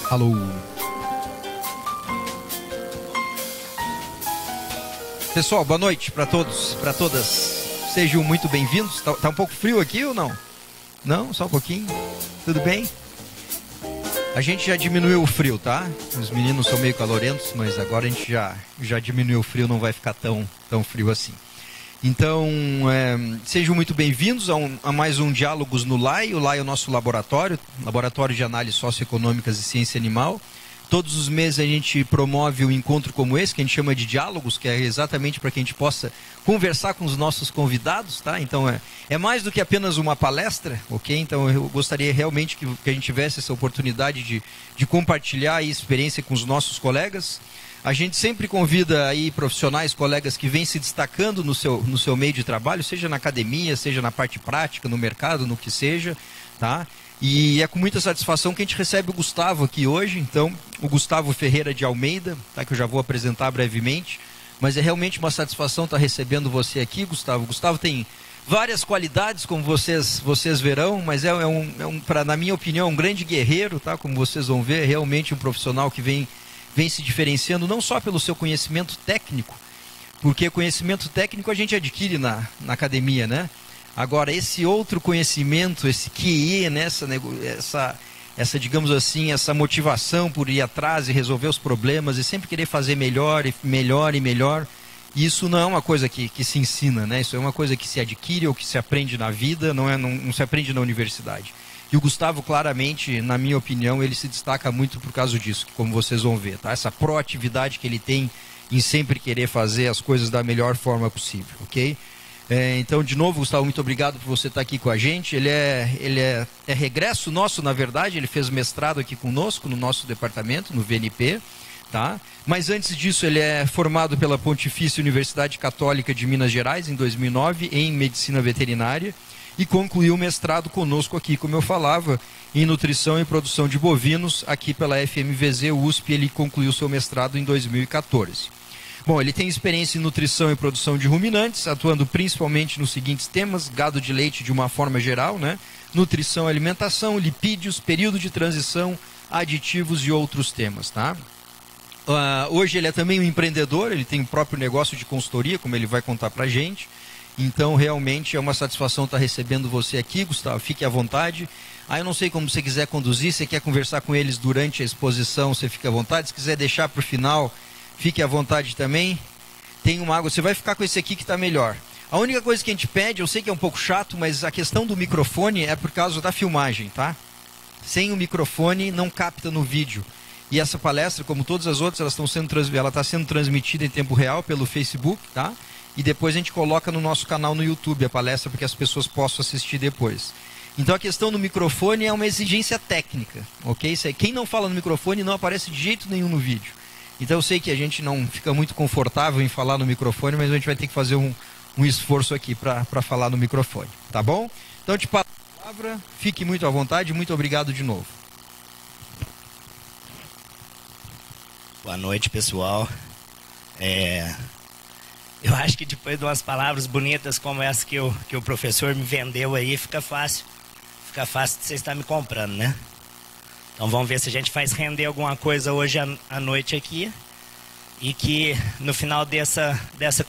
Alô. Pessoal, boa noite para todos, para todas. Sejam muito bem-vindos. Tá um pouco frio aqui ou não? Não? Só um pouquinho? Tudo bem? A gente já diminuiu o frio, tá? Os meninos são meio calorentos, mas agora a gente já diminuiu o frio, não vai ficar tão frio assim. Então, sejam muito bem-vindos a mais um Diálogos no LAI. O LAI é o nosso laboratório de análise socioeconômicas e ciência animal. Todos os meses a gente promove um encontro como esse, que a gente chama de diálogos, que é exatamente para que a gente possa conversar com os nossos convidados, tá? Então é mais do que apenas uma palestra, ok? Então eu gostaria realmente que a gente tivesse essa oportunidade de compartilhar a experiência com os nossos colegas. A gente sempre convida aí profissionais, colegas que vêm se destacando no seu meio de trabalho, seja na academia, seja na parte prática, no mercado, no que seja, tá? E é com muita satisfação que a gente recebe o Gustavo aqui hoje. Então, o Gustavo Ferreira de Almeida, tá, que eu já vou apresentar brevemente. Mas é realmente uma satisfação estar recebendo você aqui, Gustavo. Gustavo tem várias qualidades, como vocês verão, mas na minha opinião, um grande guerreiro, tá? Como vocês vão ver, é realmente um profissional que vem se diferenciando não só pelo seu conhecimento técnico, porque conhecimento técnico a gente adquire na academia, né? Agora, esse outro conhecimento, esse QE, né, essa, digamos assim, essa motivação por ir atrás e resolver os problemas e sempre querer fazer melhor e melhor e melhor, isso não é uma coisa que se ensina, né? Isso é uma coisa que se adquire ou que se aprende na vida, não se aprende na universidade. E o Gustavo, claramente, na minha opinião, ele se destaca muito por causa disso, como vocês vão ver, tá? Essa proatividade que ele tem em sempre querer fazer as coisas da melhor forma possível, ok? Então, de novo, Gustavo, muito obrigado por você estar aqui com a gente. Ele é regresso nosso, na verdade. Ele fez mestrado aqui conosco, no nosso departamento, no VNP. Tá? Mas antes disso, ele é formado pela Pontifícia Universidade Católica de Minas Gerais, em 2009, em Medicina Veterinária. E concluiu o mestrado conosco aqui, como eu falava, em Nutrição e Produção de Bovinos, aqui pela FMVZ USP. Ele concluiu seu mestrado em 2014. Bom, ele tem experiência em nutrição e produção de ruminantes, atuando principalmente nos seguintes temas: gado de leite de uma forma geral, né? Nutrição e alimentação, lipídios, período de transição, aditivos e outros temas, tá? Hoje ele é também um empreendedor, ele tem o próprio negócio de consultoria, como ele vai contar pra gente. Então, realmente é uma satisfação estar recebendo você aqui, Gustavo. Fique à vontade. Eu não sei como você quiser conduzir, se quer conversar com eles durante a exposição, você fica à vontade. Se quiser deixar para o final, fique à vontade também. Tem uma água, você vai ficar com esse aqui que está melhor. A única coisa que a gente pede, eu sei que é um pouco chato, mas a questão do microfone é por causa da filmagem, tá? Sem o microfone não capta no vídeo. E essa palestra, como todas as outras, ela está sendo transmitida em tempo real pelo Facebook, tá? E depois a gente coloca no nosso canal no YouTube a palestra para que as pessoas possam assistir depois. Então a questão do microfone é uma exigência técnica, ok? Quem não fala no microfone não aparece de jeito nenhum no vídeo. Então eu sei que a gente não fica muito confortável em falar no microfone, mas a gente vai ter que fazer um esforço aqui para falar no microfone, tá bom? Então te passo a palavra, fique muito à vontade, muito obrigado de novo. Boa noite, pessoal. Eu acho que depois de umas palavras bonitas como essa que o professor me vendeu aí, fica fácil de você estar me comprando, né? Então vamos ver se a gente faz render alguma coisa hoje à noite aqui. E que no final dessa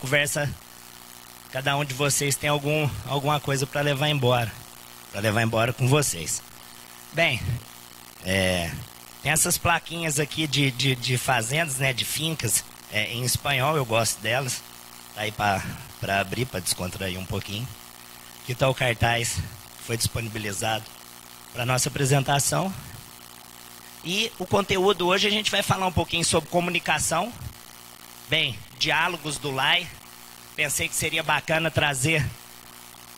conversa, cada um de vocês tem alguma coisa para levar embora. Para levar embora com vocês. Bem, tem essas plaquinhas aqui de fazendas, né? De fincas, em espanhol, eu gosto delas. Tá aí para abrir, para descontrair um pouquinho. Aqui está o cartaz que foi disponibilizado para nossa apresentação. E o conteúdo hoje a gente vai falar um pouquinho sobre comunicação. Bem, diálogos do LAI. Pensei que seria bacana trazer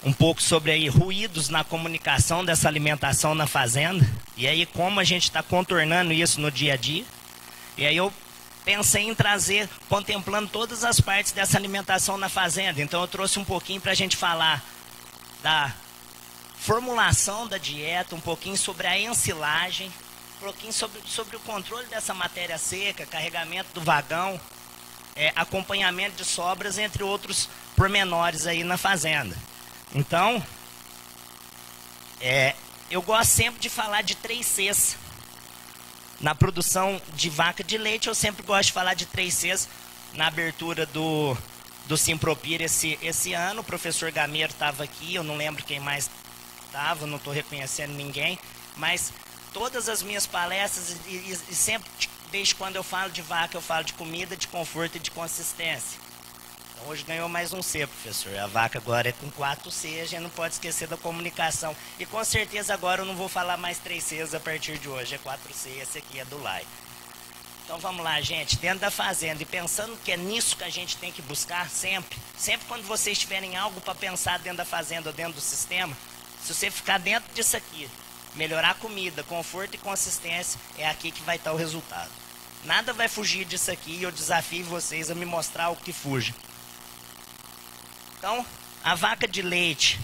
um pouco sobre aí ruídos na comunicação dessa alimentação na fazenda. E aí como a gente está contornando isso no dia a dia. E aí eu pensei em trazer, contemplando todas as partes dessa alimentação na fazenda. Então eu trouxe um pouquinho para a gente falar da formulação da dieta, um pouquinho sobre a ensilagem, um pouquinho sobre o controle dessa matéria seca, carregamento do vagão, acompanhamento de sobras, entre outros pormenores aí na fazenda. Então, eu gosto sempre de falar de 3 Cs. na produção de vaca de leite, eu sempre gosto de falar de 3Cs. Na abertura do Simpropir esse ano, o professor Gameiro estava aqui, eu não lembro quem mais estava, não estou reconhecendo ninguém, mas todas as minhas palestras, e sempre, desde quando eu falo de vaca, eu falo de comida, de conforto e de consistência. Então, hoje ganhou mais um C, professor. A vaca agora é com 4C, a gente não pode esquecer da comunicação. E com certeza agora eu não vou falar mais 3Cs a partir de hoje, é 4C, esse aqui é do LAI. Então vamos lá, gente, dentro da fazenda, e pensando que é nisso que a gente tem que buscar sempre quando vocês tiverem algo para pensar dentro da fazenda ou dentro do sistema, se você ficar dentro disso aqui, melhorar a comida, conforto e consistência, é aqui que vai estar o resultado. Nada vai fugir disso aqui e eu desafio vocês a me mostrar o que fuge. Então, a vaca de leite,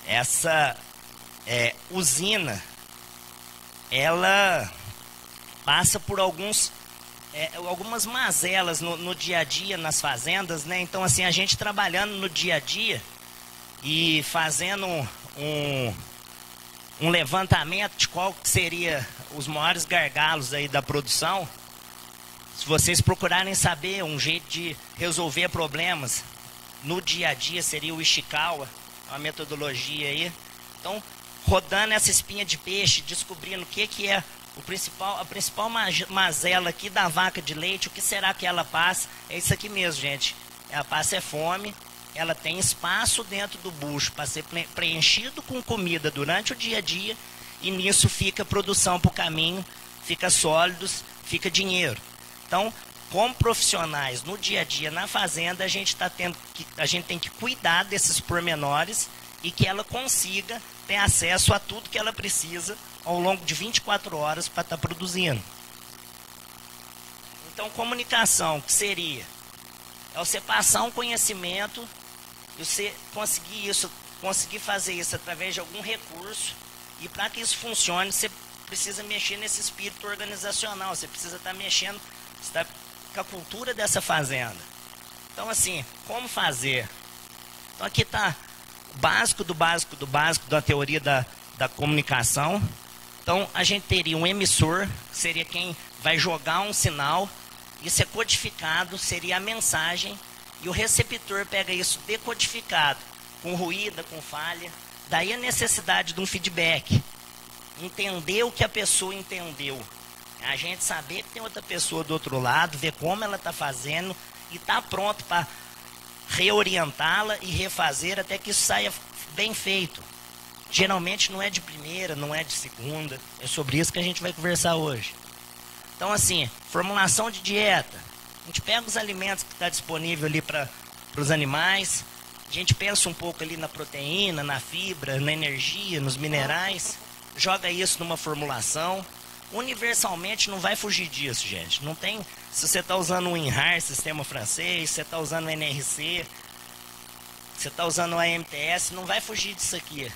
essa usina, ela passa por algumas mazelas no dia a dia nas fazendas, né? Então, assim, a gente trabalhando no dia a dia e fazendo um levantamento de qual seria os maiores gargalos aí da produção, se vocês procurarem saber um jeito de resolver problemas no dia a dia, seria o Ishikawa, uma metodologia aí. Então, rodando essa espinha de peixe, descobrindo o que é a principal mazela aqui da vaca de leite, o que será que ela passa? É isso aqui mesmo, gente. Ela passa fome, ela tem espaço dentro do bucho para ser preenchido com comida durante o dia a dia, e nisso fica produção para o caminho, fica sólidos, fica dinheiro. Então, como profissionais no dia a dia na fazenda, a gente tem que cuidar desses pormenores e que ela consiga ter acesso a tudo que ela precisa ao longo de 24 horas para estar produzindo. Então, comunicação, que seria? É você passar um conhecimento e você conseguir fazer isso através de algum recurso, e para que isso funcione, você precisa mexer nesse espírito organizacional, você precisa estar mexendo com a cultura dessa fazenda. Então, assim, como fazer? Então, aqui está o básico do básico do básico da teoria da comunicação. Então, a gente teria um emissor, que seria quem vai jogar um sinal, isso é codificado, seria a mensagem, e o receptor pega isso decodificado, com ruído, com falha. Daí a necessidade de um feedback, entender o que a pessoa entendeu. A gente saber que tem outra pessoa do outro lado, ver como ela está fazendo e está pronto para reorientá-la e refazer até que isso saia bem feito. Geralmente não é de primeira, não é de segunda. É sobre isso que a gente vai conversar hoje. Então, assim, formulação de dieta. A gente pega os alimentos que está disponível ali para os animais. A gente pensa um pouco ali na proteína, na fibra, na energia, nos minerais. Joga isso numa formulação. Universalmente não vai fugir disso, gente. Não tem. Se você está usando um INRAR, sistema francês, se você está usando o NRC, se você está usando o AMTS, não vai fugir disso aqui.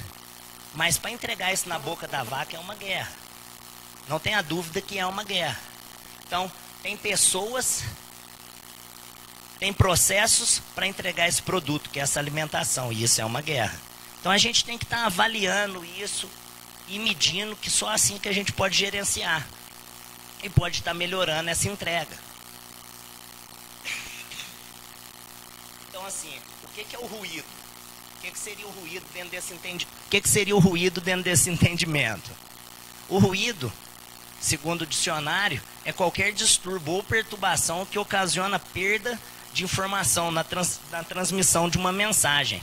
Mas para entregar isso na boca da vaca é uma guerra. Não tenha dúvida que é uma guerra. Então, tem pessoas, tem processos para entregar esse produto, que é essa alimentação, e isso é uma guerra. Então, a gente tem que estar avaliando isso e medindo, que só assim que a gente pode gerenciar e pode estar melhorando essa entrega. Então, assim, o que é o ruído? O que seria o ruído dentro desse entendimento? O que seria o ruído dentro desse entendimento? O ruído, segundo o dicionário, é qualquer distúrbio ou perturbação que ocasiona perda de informação na transmissão de uma mensagem.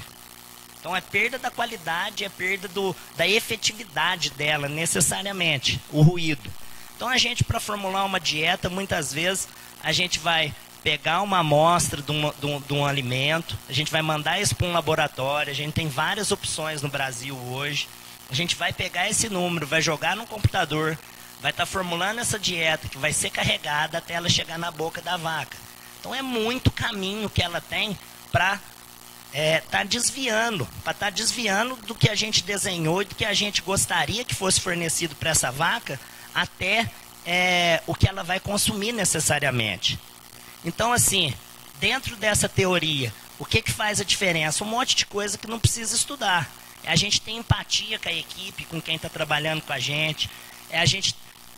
Então, é perda da qualidade, é perda da efetividade dela, necessariamente, o ruído. Então, a gente, para formular uma dieta, muitas vezes, a gente vai pegar uma amostra de um alimento, a gente vai mandar isso para um laboratório, a gente tem várias opções no Brasil hoje, a gente vai pegar esse número, vai jogar no computador, vai estar formulando essa dieta que vai ser carregada até ela chegar na boca da vaca. Então, é muito caminho que ela tem para estar desviando do que a gente desenhou e do que a gente gostaria que fosse fornecido para essa vaca até o que ela vai consumir necessariamente. Então, assim, dentro dessa teoria, o que faz a diferença? Um monte de coisa que não precisa estudar. A gente tem empatia com a equipe, com quem está trabalhando com a gente. A gente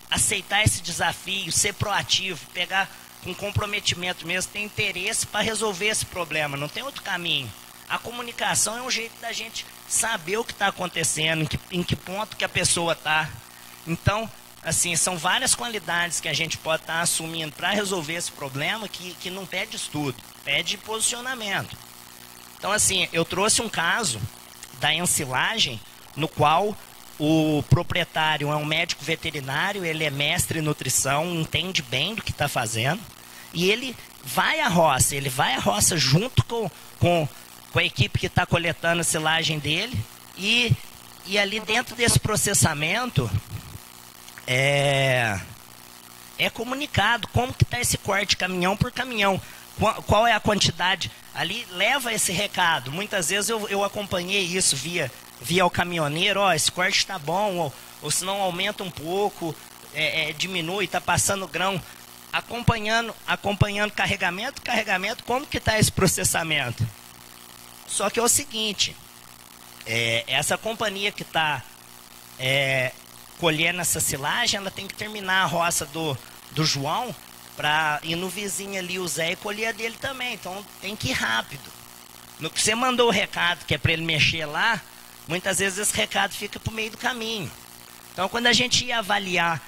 aceitar esse desafio, ser proativo, pegar com comprometimento mesmo, ter interesse para resolver esse problema, não tem outro caminho. A comunicação é um jeito da gente saber o que está acontecendo, em que ponto que a pessoa está. Então, assim, são várias qualidades que a gente pode estar assumindo para resolver esse problema que não pede estudo, pede posicionamento. Então, assim, eu trouxe um caso da ensilagem, no qual o proprietário é um médico veterinário, ele é mestre em nutrição, entende bem do que está fazendo, e ele vai à roça junto com a equipe que está coletando a silagem dele, e ali dentro desse processamento é comunicado como que está esse corte caminhão por caminhão, qual é a quantidade, ali leva esse recado. Muitas vezes eu acompanhei isso via o caminhoneiro, esse corte está bom, ou se não aumenta um pouco, diminui, está passando grão, acompanhando carregamento, como que está esse processamento. Só que é o seguinte, essa companhia que está colhendo essa silagem, ela tem que terminar a roça do João para ir no vizinho ali, o Zé, e colher a dele também. Então tem que ir rápido. No que você mandou o recado, que é para ele mexer lá, muitas vezes esse recado fica para o meio do caminho. Então, quando a gente ia avaliar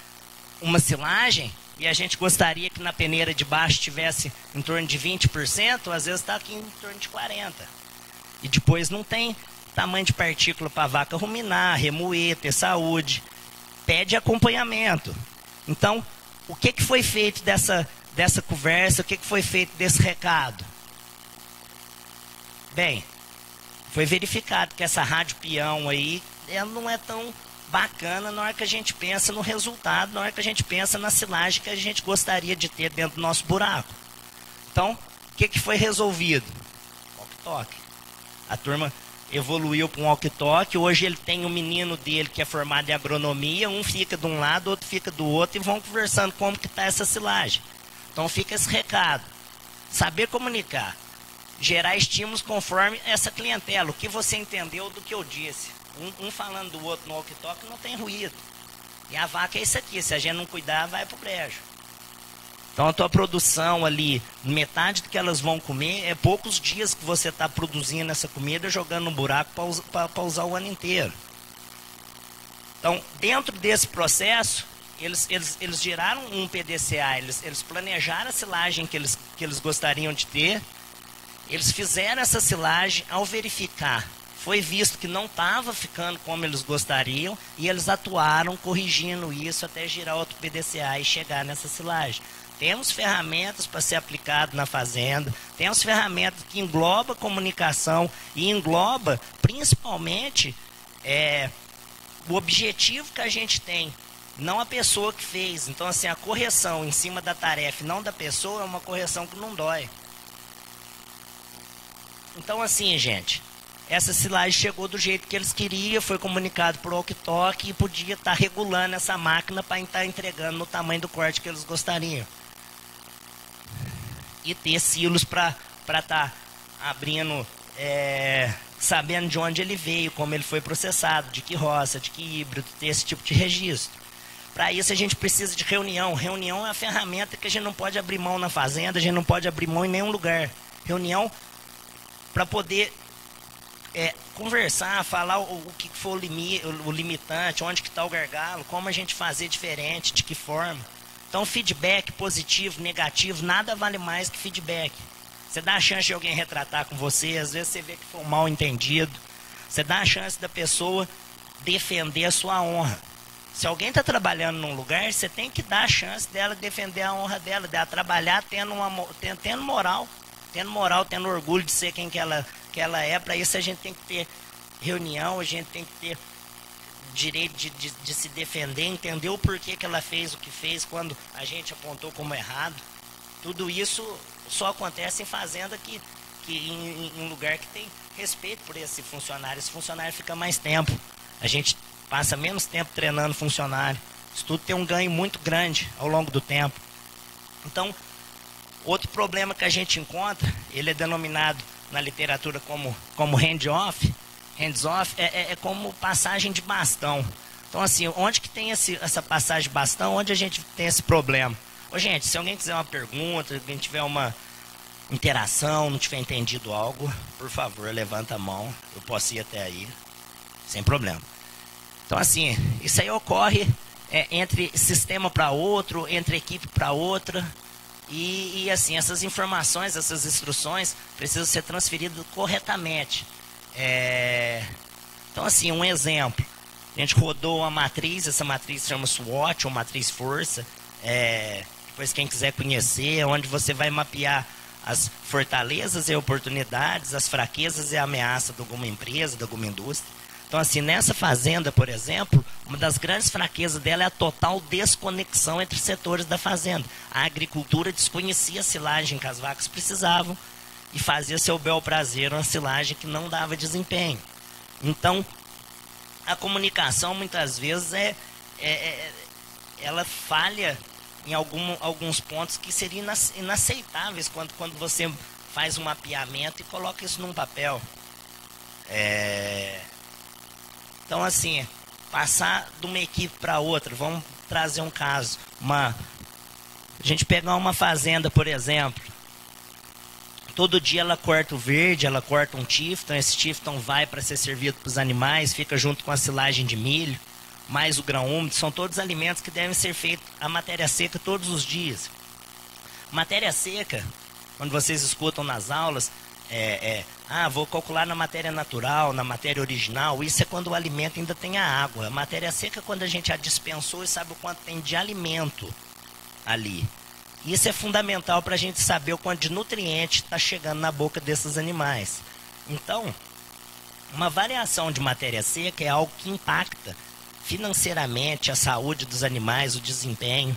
uma silagem, e a gente gostaria que na peneira de baixo tivesse em torno de 20%, às vezes está aqui em torno de 40%. E depois não tem tamanho de partícula para a vaca ruminar, remoer, ter saúde. Pede acompanhamento. Então, o que foi feito dessa conversa, o que foi feito desse recado? Bem, foi verificado que essa rádio peão aí, ela não é tão bacana na hora que a gente pensa no resultado, na hora que a gente pensa na silagem que a gente gostaria de ter dentro do nosso buraco. Então, o que foi resolvido? Walkie-talkie. A turma evoluiu para um walkie-talkie, hoje ele tem um menino dele que é formado em agronomia, um fica de um lado, outro fica do outro, e vão conversando como que está essa silagem. Então fica esse recado. Saber comunicar. Gerar estímulos conforme essa clientela. O que você entendeu do que eu disse. Um falando do outro no walkie-talkie não tem ruído. E a vaca é isso aqui. Se a gente não cuidar, vai pro brejo. Então a tua produção ali, metade do que elas vão comer, é poucos dias que você está produzindo essa comida, jogando no buraco para usar o ano inteiro. Então, dentro desse processo, eles geraram um PDCA, eles planejaram a silagem que eles gostariam de ter, eles fizeram essa silagem, ao verificar, foi visto que não estava ficando como eles gostariam, e eles atuaram corrigindo isso até girar outro PDCA e chegar nessa silagem. Temos ferramentas para ser aplicado na fazenda, temos ferramentas que englobam comunicação e engloba principalmente o objetivo que a gente tem, não a pessoa que fez. Então, assim, a correção em cima da tarefa e não da pessoa é uma correção que não dói. Então, assim, gente, essa silagem chegou do jeito que eles queriam, foi comunicado por walkie-talkie e podia estar regulando essa máquina para estar entregando no tamanho do corte que eles gostariam. E ter silos para estar abrindo, sabendo de onde ele veio, como ele foi processado, de que roça, de que híbrido, ter esse tipo de registro. Para isso a gente precisa de reunião. Reunião é a ferramenta que a gente não pode abrir mão na fazenda, a gente não pode abrir mão em nenhum lugar. Reunião para poder conversar, falar o que for o limitante, onde que está o gargalo, como a gente fazer diferente, de que forma. Então, feedback positivo, negativo, nada vale mais que feedback. Você dá a chance de alguém retratar com você, às vezes você vê que foi um mal entendido. Você dá a chance da pessoa defender a sua honra. Se alguém está trabalhando num lugar, você tem que dar a chance dela defender a honra dela, dela trabalhar tendo moral, tendo orgulho de ser quem que ela é. Para isso a gente tem que ter reunião, a gente tem que ter direito de se defender, entender o porquê que ela fez o que fez quando a gente apontou como errado. Tudo isso só acontece em fazenda em um lugar que tem respeito por esse funcionário fica mais tempo. A gente passa menos tempo treinando funcionário. Isso tudo tem um ganho muito grande ao longo do tempo. Então, outro problema que a gente encontra, ele é denominado na literatura como hands-off. Hands-off é como passagem de bastão. Então, assim, onde que tem essa passagem de bastão, onde a gente tem esse problema? Ô, gente, se alguém quiser uma pergunta, alguém tiver uma interação, não tiver entendido algo, por favor, levanta a mão, eu posso ir até aí, sem problema. Então, assim, isso aí ocorre entre sistema para outro, entre equipe para outra, e, assim, essas informações, essas instruções precisam ser transferidas corretamente. Então, assim, um exemplo, a gente rodou uma matriz, essa matriz chama SWOT, ou matriz força, depois quem quiser conhecer, onde você vai mapear as fortalezas e oportunidades, as fraquezas e ameaças de alguma empresa, de alguma indústria. Então, assim, nessa fazenda, por exemplo, uma das grandes fraquezas dela é a total desconexão entre setores da fazenda. A agricultura desconhecia a silagem que as vacas precisavam e fazia seu bel prazer uma silagem que não dava desempenho. Então, a comunicação, muitas vezes, ela falha em alguns pontos que seriam inaceitáveis quando você faz um mapeamento e coloca isso num papel. Então, assim, passar de uma equipe para outra, vamos trazer um caso. A gente pegar uma fazenda, por exemplo, todo dia ela corta o verde, ela corta um tifton, esse tifton vai para ser servido para os animais, fica junto com a silagem de milho, mais o grão úmido, são todos alimentos que devem ser feitos a matéria seca todos os dias. Matéria seca, quando vocês escutam nas aulas, vou calcular na matéria natural, na matéria original, isso é quando o alimento ainda tem a água. A matéria seca é quando a gente a dispensou e sabe o quanto tem de alimento ali. Isso é fundamental para a gente saber o quanto de nutriente está chegando na boca desses animais. Então, uma variação de matéria seca é algo que impacta financeiramente a saúde dos animais, o desempenho,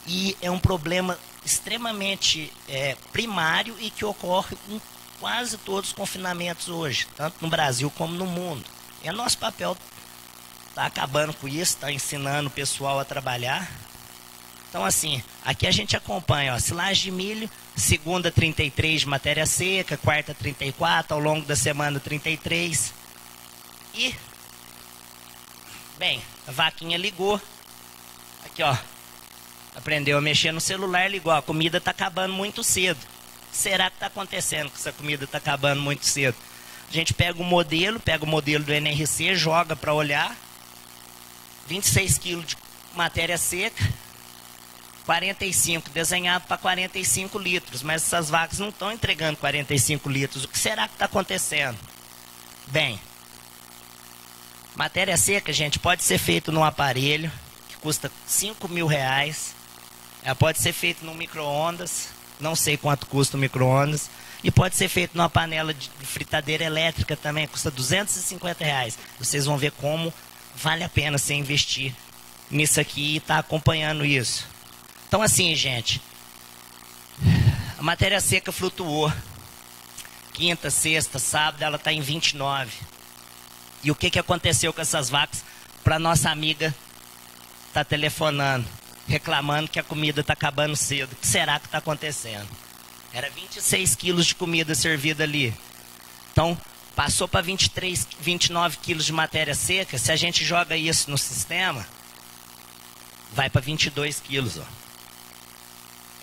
e é um problema extremamente primário e que ocorre em quase todos os confinamentos hoje, tanto no Brasil como no mundo. É nosso papel tá acabando com isso, tá ensinando o pessoal a trabalhar. Então, assim, aqui a gente acompanha, ó, silagem de milho, segunda 33 de matéria seca, quarta 34, ao longo da semana 33. E, bem, a vaquinha ligou, aqui ó, aprendeu a mexer no celular, ligou, a comida está acabando muito cedo. O que será que está acontecendo que essa comida está acabando muito cedo? A gente pega o modelo do NRC, joga para olhar, 26 quilos de matéria seca, 45, desenhado para 45 litros, mas essas vacas não estão entregando 45 litros. O que será que está acontecendo? Bem, matéria seca, gente, pode ser feito num aparelho que custa R$5.000. Ela pode ser feito num micro-ondas, não sei quanto custa o micro-ondas, e pode ser feito numa panela de fritadeira elétrica também, custa R$250. Vocês vão ver como vale a pena você investir nisso aqui e estar acompanhando isso. Então, assim, gente, a matéria seca flutuou. Quinta, sexta, sábado, ela está em 29. E o que aconteceu com essas vacas? Para nossa amiga tá telefonando, reclamando que a comida está acabando cedo. O que será que está acontecendo? Era 26 quilos de comida servida ali. Então, passou para 23, 29 quilos de matéria seca. Se a gente joga isso no sistema, vai para 22 quilos, ó.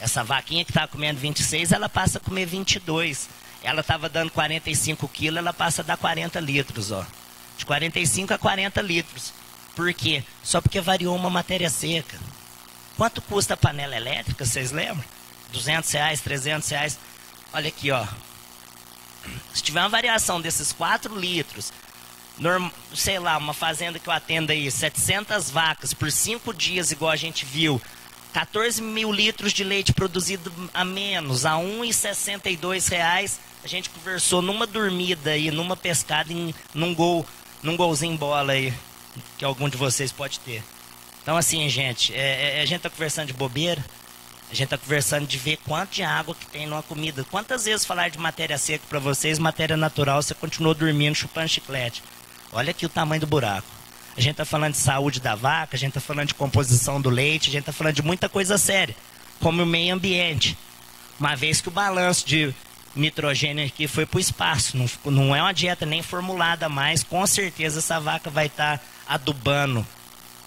Essa vaquinha que estava comendo 26, ela passa a comer 22. Ela estava dando 45 quilos, ela passa a dar 40 litros, ó. De 45 a 40 litros. Por quê? Só porque variou uma matéria seca. Quanto custa a panela elétrica, vocês lembram? R$200, R$300. Olha aqui, ó. Se tiver uma variação desses 4 litros, sei lá, uma fazenda que eu atendo aí, 700 vacas por 5 dias, igual a gente viu, 14.000 litros de leite produzido a menos, a R$1,62, a gente conversou numa dormida aí, numa pescada, num golzinho bola aí, que algum de vocês pode ter. Então, assim, gente, a gente tá conversando de bobeira, a gente tá conversando de ver quanto de água que tem numa comida. Quantas vezes falar de matéria seca para vocês, matéria natural, você continuou dormindo, chupando chiclete. Olha aqui o tamanho do buraco. A gente está falando de saúde da vaca, a gente está falando de composição do leite, a gente está falando de muita coisa séria, como o meio ambiente. Uma vez que o balanço de nitrogênio aqui foi para o espaço, não é uma dieta nem formulada mais, com certeza essa vaca vai estar adubando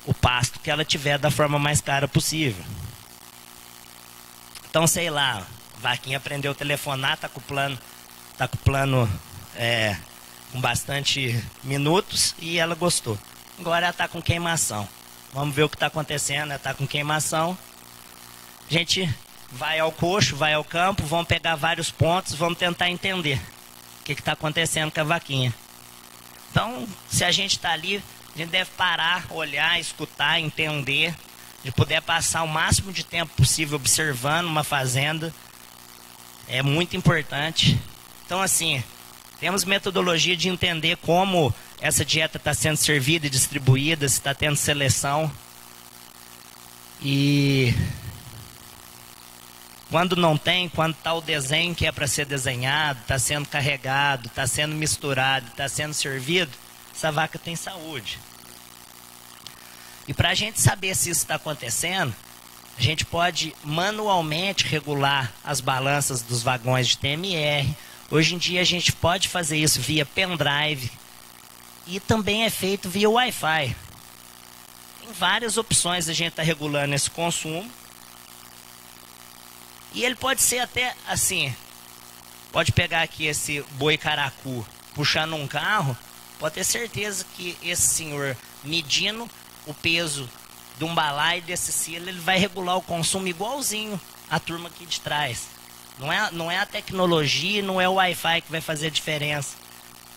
o pasto que ela tiver da forma mais cara possível. Então, sei lá, a vaquinha aprendeu a telefonar, tá com o plano com bastante minutos e ela gostou. Agora ela está com queimação. Vamos ver o que está acontecendo. Ela está com queimação. A gente vai ao coxo, vai ao campo, vamos pegar vários pontos, vamos tentar entender o que está acontecendo com a vaquinha. Então, se a gente está ali, a gente deve parar, olhar, escutar, entender, de poder passar o máximo de tempo possível observando uma fazenda. É muito importante. Então, assim, temos metodologia de entender como essa dieta está sendo servida e distribuída, se está tendo seleção. E quando não tem, quando está o desenho que é para ser desenhado, está sendo carregado, está sendo misturado, está sendo servido, essa vaca tem saúde. E para a gente saber se isso está acontecendo, a gente pode manualmente regular as balanças dos vagões de TMR. Hoje em dia a gente pode fazer isso via pendrive e também é feito via Wi-Fi. Tem várias opções a gente está regulando esse consumo. E ele pode ser até assim, pode pegar aqui esse boi caracu puxando um carro, pode ter certeza que esse senhor medindo o peso de um balaio desse silo, ele vai regular o consumo igualzinho a turma aqui de trás. Não é a tecnologia, não é o Wi-Fi que vai fazer a diferença.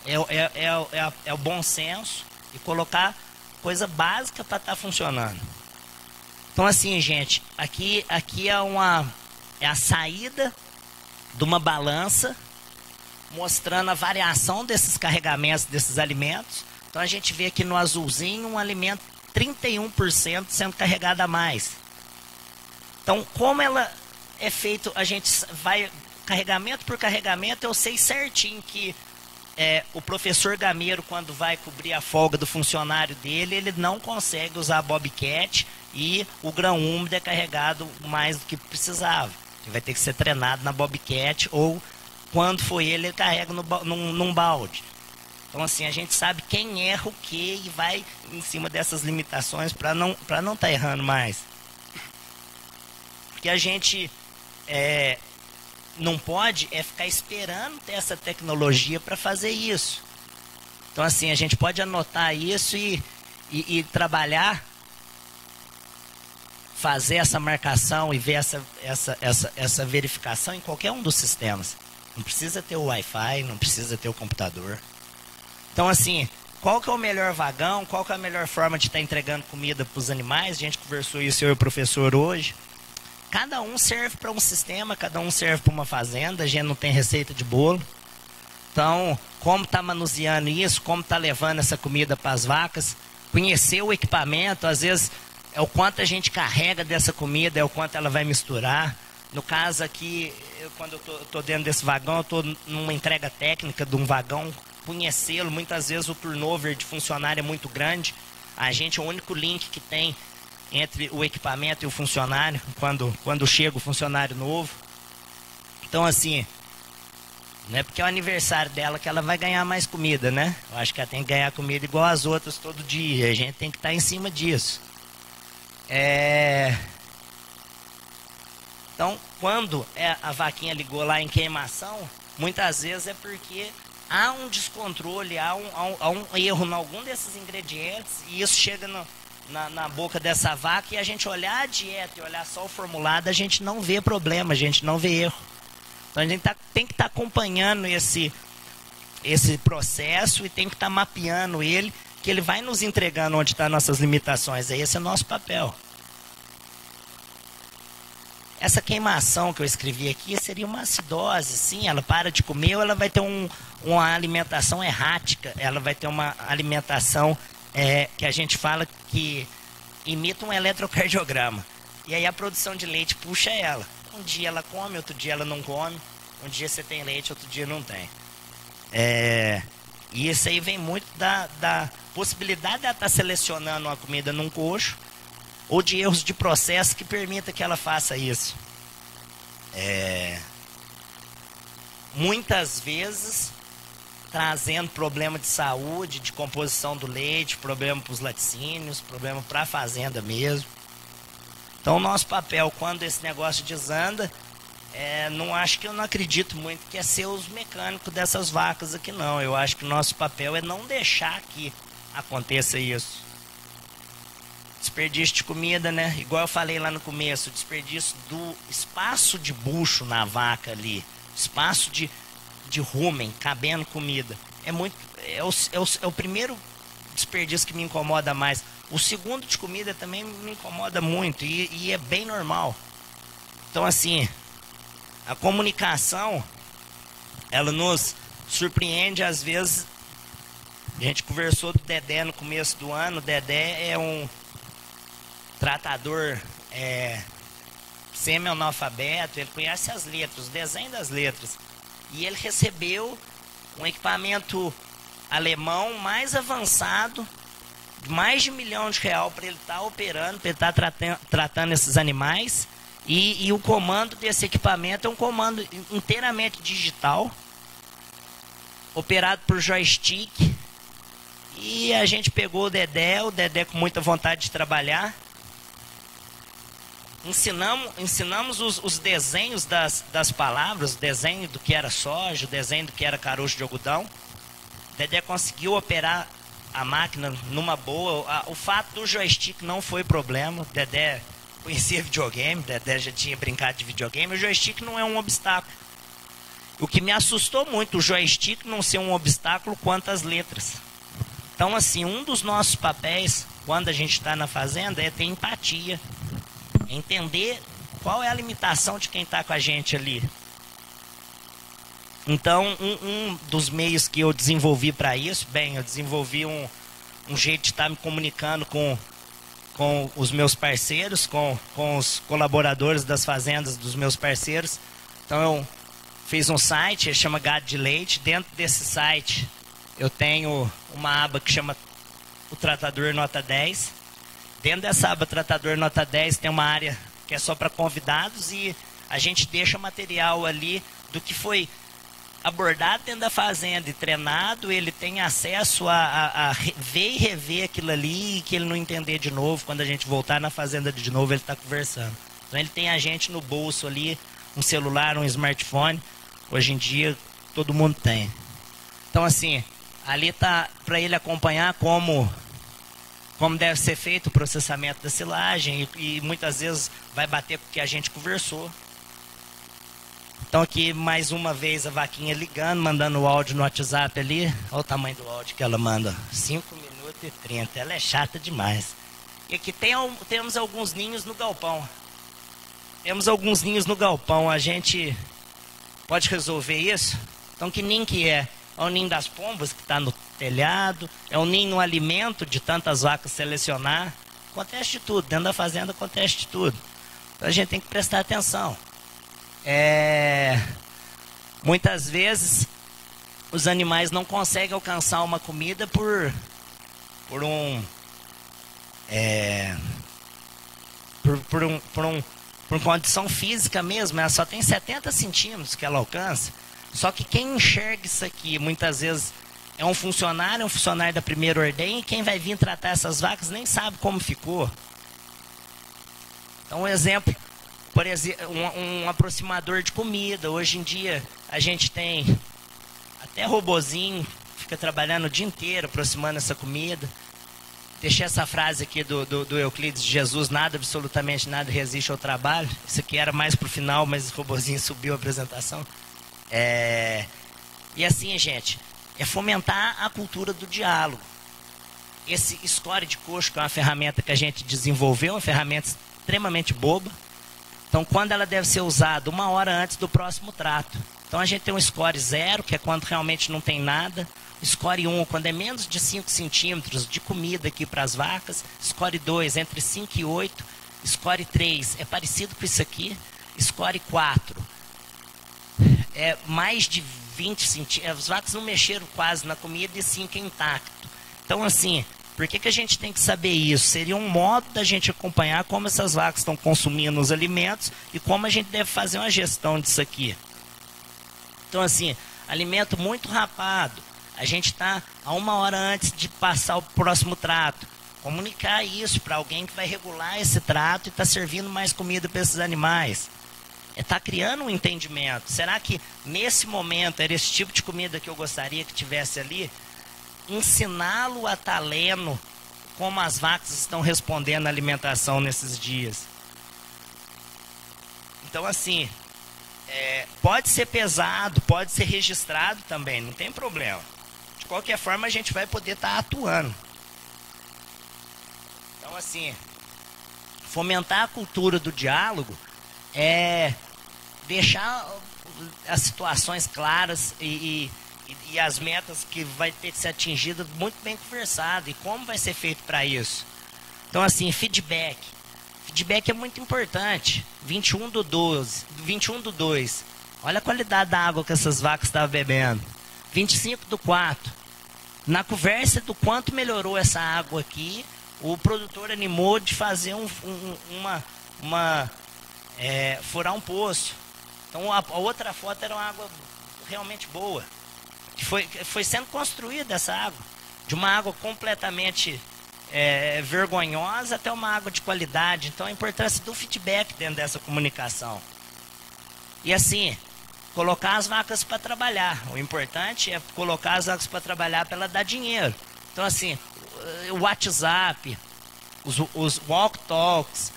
É o bom senso e colocar coisa básica para estar funcionando. Então, assim, gente, aqui é a saída de uma balança mostrando a variação desses carregamentos, desses alimentos. Então, a gente vê aqui no azulzinho um alimento 31% sendo carregado a mais. Então, como ela é feito, a gente vai carregamento por carregamento, eu sei certinho que o professor gameiro, quando vai cobrir a folga do funcionário dele, ele não consegue usar a bobcat e o grão úmido é carregado mais do que precisava. Ele vai ter que ser treinado na bobcat ou, quando for ele carrega num balde. Então, assim, a gente sabe quem erra o que e vai em cima dessas limitações para não estar errando mais. Porque a gente não pode ficar esperando ter essa tecnologia para fazer isso. Então, assim, a gente pode anotar isso e trabalhar, fazer essa marcação e ver essa verificação em qualquer um dos sistemas. Não precisa ter o Wi-Fi, não precisa ter o computador. Então, assim, qual que é o melhor vagão, qual que é a melhor forma de estar entregando comida para os animais? A gente conversou isso, eu e o professor, hoje. Cada um serve para um sistema, cada um serve para uma fazenda, a gente não tem receita de bolo. Então, como está manuseando isso, como está levando essa comida para as vacas, conhecer o equipamento, às vezes é o quanto a gente carrega dessa comida, é o quanto ela vai misturar. No caso aqui, quando eu estou dentro desse vagão, eu estou numa entrega técnica de um vagão, conhecê-lo, muitas vezes o turnover de funcionário é muito grande. A gente, o único link que tem entre o equipamento e o funcionário, quando chega o funcionário novo. Então, assim, não é porque é o aniversário dela que ela vai ganhar mais comida, né? Eu acho que ela tem que ganhar comida igual as outras todo dia. A gente tem que estar em cima disso. Então, quando a vaquinha ligou lá em queimação, muitas vezes é porque há um descontrole, há um erro em algum desses ingredientes, e isso chega na boca dessa vaca, e a gente olhar a dieta e olhar só o formulado, a gente não vê problema, a gente não vê erro. Então a gente tem que estar acompanhando esse processo e tem que estar mapeando ele, que ele vai nos entregando onde estão nossas limitações. Esse é o nosso papel. Essa queimação que eu escrevi aqui seria uma acidose, sim, ela para de comer ou ela vai ter uma alimentação errática, ela vai ter uma alimentação que a gente fala que imita um eletrocardiograma. E aí a produção de leite puxa ela. Um dia ela come, outro dia ela não come. Um dia você tem leite, outro dia não tem. E isso aí vem muito da possibilidade de ela estar selecionando uma comida num coxo, ou de erros de processo que permita que ela faça isso. Muitas vezes trazendo problema de saúde, de composição do leite, problema para os laticínios, problema para a fazenda mesmo. Então o nosso papel, quando esse negócio desanda, eu não acredito muito que é ser os mecânicos dessas vacas aqui não. Eu acho que o nosso papel é não deixar que aconteça isso. Desperdício de comida, né? Igual eu falei lá no começo, o desperdício do espaço de bucho na vaca ali, espaço de rumen, cabendo comida. É o primeiro desperdício que me incomoda mais. O segundo de comida também me incomoda muito e é bem normal. Então assim, a comunicação, ela nos surpreende às vezes. A gente conversou do Dedé no começo do ano. O Dedé é um tratador semi-analfabeto, ele conhece as letras, o desenho das letras. E ele recebeu um equipamento alemão mais avançado, de mais de R$ 1 milhão para ele estar operando, para ele estar tratando esses animais. E o comando desse equipamento é um comando inteiramente digital, operado por joystick. E a gente pegou o Dedé com muita vontade de trabalhar. Ensinamos os desenhos das palavras, o desenho do que era soja, o desenho do que era caroço de algodão. O Dedé conseguiu operar a máquina numa boa. O fato do joystick não foi problema. O Dedé conhecia videogame, o Dedé já tinha brincado de videogame. O joystick não é um obstáculo. O que me assustou muito, o joystick não ser um obstáculo quanto às letras. Então, assim, um dos nossos papéis, quando a gente está na fazenda, é ter empatia. Entender qual é a limitação de quem está com a gente ali. Então, um dos meios que eu desenvolvi para isso, eu desenvolvi um jeito de estar me comunicando com os meus parceiros, com os colaboradores das fazendas dos meus parceiros. Então, eu fiz um site, ele chama Gado de Leite. Dentro desse site, eu tenho uma aba que chama o Tratador Nota 10. Dentro dessa aba Tratador Nota 10 tem uma área que é só para convidados e a gente deixa material ali do que foi abordado dentro da fazenda e treinado. Ele tem acesso a ver e rever aquilo ali, e que ele não entender de novo, quando a gente voltar na fazenda de novo, ele está conversando. Então ele tem a gente no bolso ali, um celular, um smartphone. Hoje em dia todo mundo tem. Então assim, ali tá para ele acompanhar como deve ser feito o processamento da silagem e muitas vezes vai bater com o que a gente conversou. Então aqui mais uma vez a vaquinha ligando, mandando o áudio no WhatsApp ali. Olha o tamanho do áudio que ela manda, 5 minutos e 30, ela é chata demais. E aqui temos alguns ninhos no galpão. A gente pode resolver isso? Então que ninho que é? É o ninho das pombas que está no telhado, é o ninho no alimento de tantas vacas selecionar. Acontece de tudo, dentro da fazenda acontece de tudo. Então a gente tem que prestar atenção. Muitas vezes os animais não conseguem alcançar uma comida por condição física mesmo. Ela só tem 70 centímetros que ela alcança. Só que quem enxerga isso aqui, muitas vezes, é um funcionário da primeira ordem, e quem vai vir tratar essas vacas nem sabe como ficou. Então, um exemplo, por exemplo, um aproximador de comida. Hoje em dia, a gente tem até robozinho, fica trabalhando o dia inteiro, aproximando essa comida. Deixei essa frase aqui do Euclides de Jesus: nada, absolutamente nada resiste ao trabalho. Isso aqui era mais pro final, mas o robozinho subiu a apresentação. E assim, gente, é fomentar a cultura do diálogo. Esse score de coxo, que é uma ferramenta que a gente desenvolveu, uma ferramenta extremamente boba. Então, quando ela deve ser usada? 1 hora antes do próximo trato. Então, a gente tem um score 0, que é quando realmente não tem nada. Score 1, quando é menos de 5 centímetros de comida aqui para as vacas. Score 2, entre 5 e 8. Score 3, é parecido com isso aqui. Score 4, é mais de 20 centímetros. As vacas não mexeram quase na comida e 5 é intacto. Então, assim, por que a gente tem que saber isso? Seria um modo da gente acompanhar como essas vacas estão consumindo os alimentos e como a gente deve fazer uma gestão disso aqui. Então, assim, alimento muito rapado, a gente está a 1 hora antes de passar o próximo trato. Comunicar isso para alguém que vai regular esse trato e está servindo mais comida para esses animais. Está criando um entendimento. Será que nesse momento era esse tipo de comida que eu gostaria que tivesse ali? Ensiná-lo a estar lendo como as vacas estão respondendo à alimentação nesses dias. Então, assim, pode ser pesado, pode ser registrado também, não tem problema. De qualquer forma, a gente vai poder estar atuando. Então, assim, fomentar a cultura do diálogo é deixar as situações claras e as metas que vai ter que ser atingidas muito bem conversado. E como vai ser feito para isso? Então, assim, feedback. Feedback é muito importante. 21/2. Olha a qualidade da água que essas vacas estavam bebendo. 25/4. Na conversa do quanto melhorou essa água aqui, o produtor animou de fazer furar um poço. Então a outra foto era uma água realmente boa. Que foi sendo construída essa água. De uma água completamente vergonhosa até uma água de qualidade. Então a importância do feedback dentro dessa comunicação. E assim, colocar as vacas para trabalhar. O importante é colocar as vacas para trabalhar para ela dar dinheiro. Então assim, o WhatsApp, os walk talks,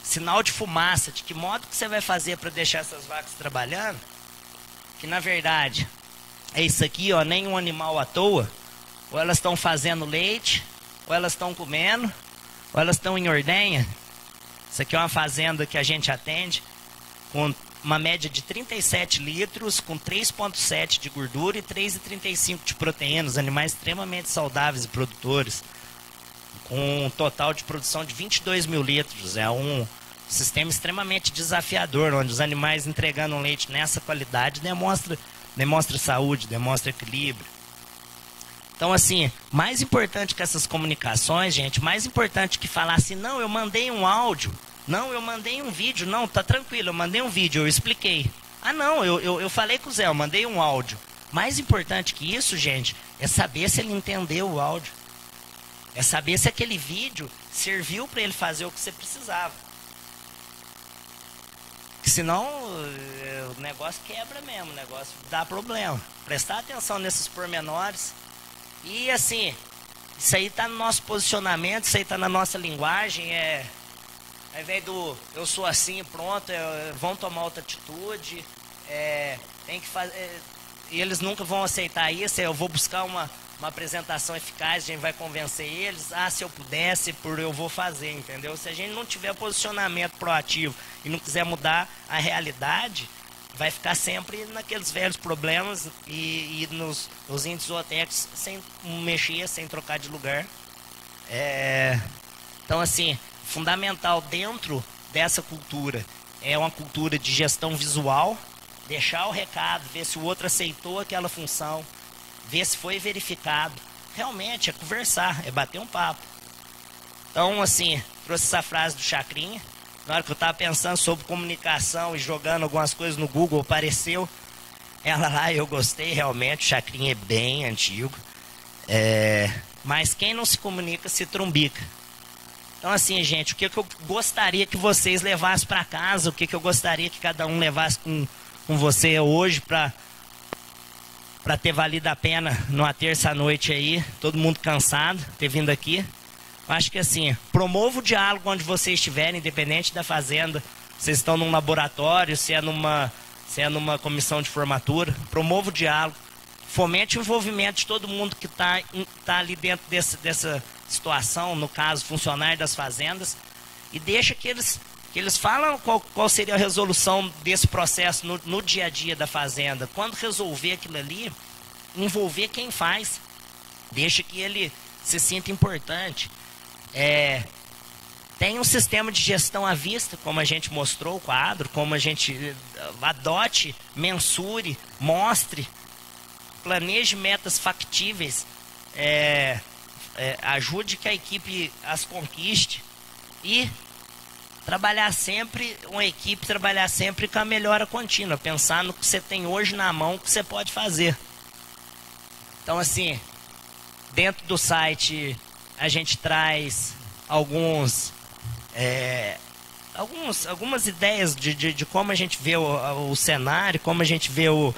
sinal de fumaça, de que modo que você vai fazer para deixar essas vacas trabalhando, que na verdade é isso aqui, ó, nenhum animal à toa, ou elas estão fazendo leite, ou elas estão comendo, ou elas estão em ordenha. Isso aqui é uma fazenda que a gente atende, com uma média de 37 litros, com 3,7 de gordura e 3,35 de proteína, os animais extremamente saudáveis e produtores, com um total de produção de 22 mil litros. É um sistema extremamente desafiador, onde os animais entregando um leite nessa qualidade demonstra saúde, demonstra equilíbrio. Então, assim, mais importante que essas comunicações, gente, mais importante que falar assim, não, eu mandei um áudio, não, eu mandei um vídeo, não, tá tranquilo, eu mandei um vídeo, eu expliquei. Ah, não, eu falei com o Zé, eu mandei um áudio. Mais importante que isso, gente, é saber se ele entendeu o áudio. É saber se aquele vídeo serviu para ele fazer o que você precisava. Porque senão o negócio quebra mesmo, o negócio dá problema. Prestar atenção nesses pormenores. E assim, isso aí está no nosso posicionamento, isso aí está na nossa linguagem. Ao invés do eu sou assim, pronto, vão tomar outra atitude. Tem que fazer. E eles nunca vão aceitar isso. Eu vou buscar uma apresentação eficaz, a gente vai convencer eles. Ah, se eu pudesse, eu vou fazer, entendeu? Se a gente não tiver posicionamento proativo e não quiser mudar a realidade, vai ficar sempre naqueles velhos problemas e nos índices zootecos sem mexer, sem trocar de lugar. Então, assim, fundamental dentro dessa cultura é uma cultura de gestão visual, deixar o recado, ver se o outro aceitou aquela função, ver se foi verificado. Realmente é conversar, é bater um papo. Então, assim, trouxe essa frase do Chacrinha. Na hora que eu estava pensando sobre comunicação e jogando algumas coisas no Google, apareceu ela lá, eu gostei realmente. O Chacrinha é bem antigo. Mas quem não se comunica se trumbica. Então, assim, gente, o que eu gostaria que vocês levassem para casa, o que eu gostaria que cada um levasse com você hoje para ter valido a pena numa terça-noite aí, todo mundo cansado, ter vindo aqui. Acho que assim, promova o diálogo onde vocês estiverem, independente da fazenda. Vocês estão num laboratório, se é numa comissão de formatura, promova o diálogo. Fomente o envolvimento de todo mundo que está ali dentro dessa situação, no caso, funcionário das fazendas, e deixa que eles falam qual seria a resolução desse processo no dia a dia da fazenda. Quando resolver aquilo ali, envolver quem faz. Deixa que ele se sinta importante. Tem um sistema de gestão à vista, como a gente mostrou o quadro, como a gente adote, mensure, mostre, planeje metas factíveis, ajude que a equipe as conquiste e trabalhar sempre com a melhora contínua, pensar no que você tem hoje na mão, o que você pode fazer. Então, assim, dentro do site a gente traz algumas ideias de como a gente vê o cenário, como a gente vê os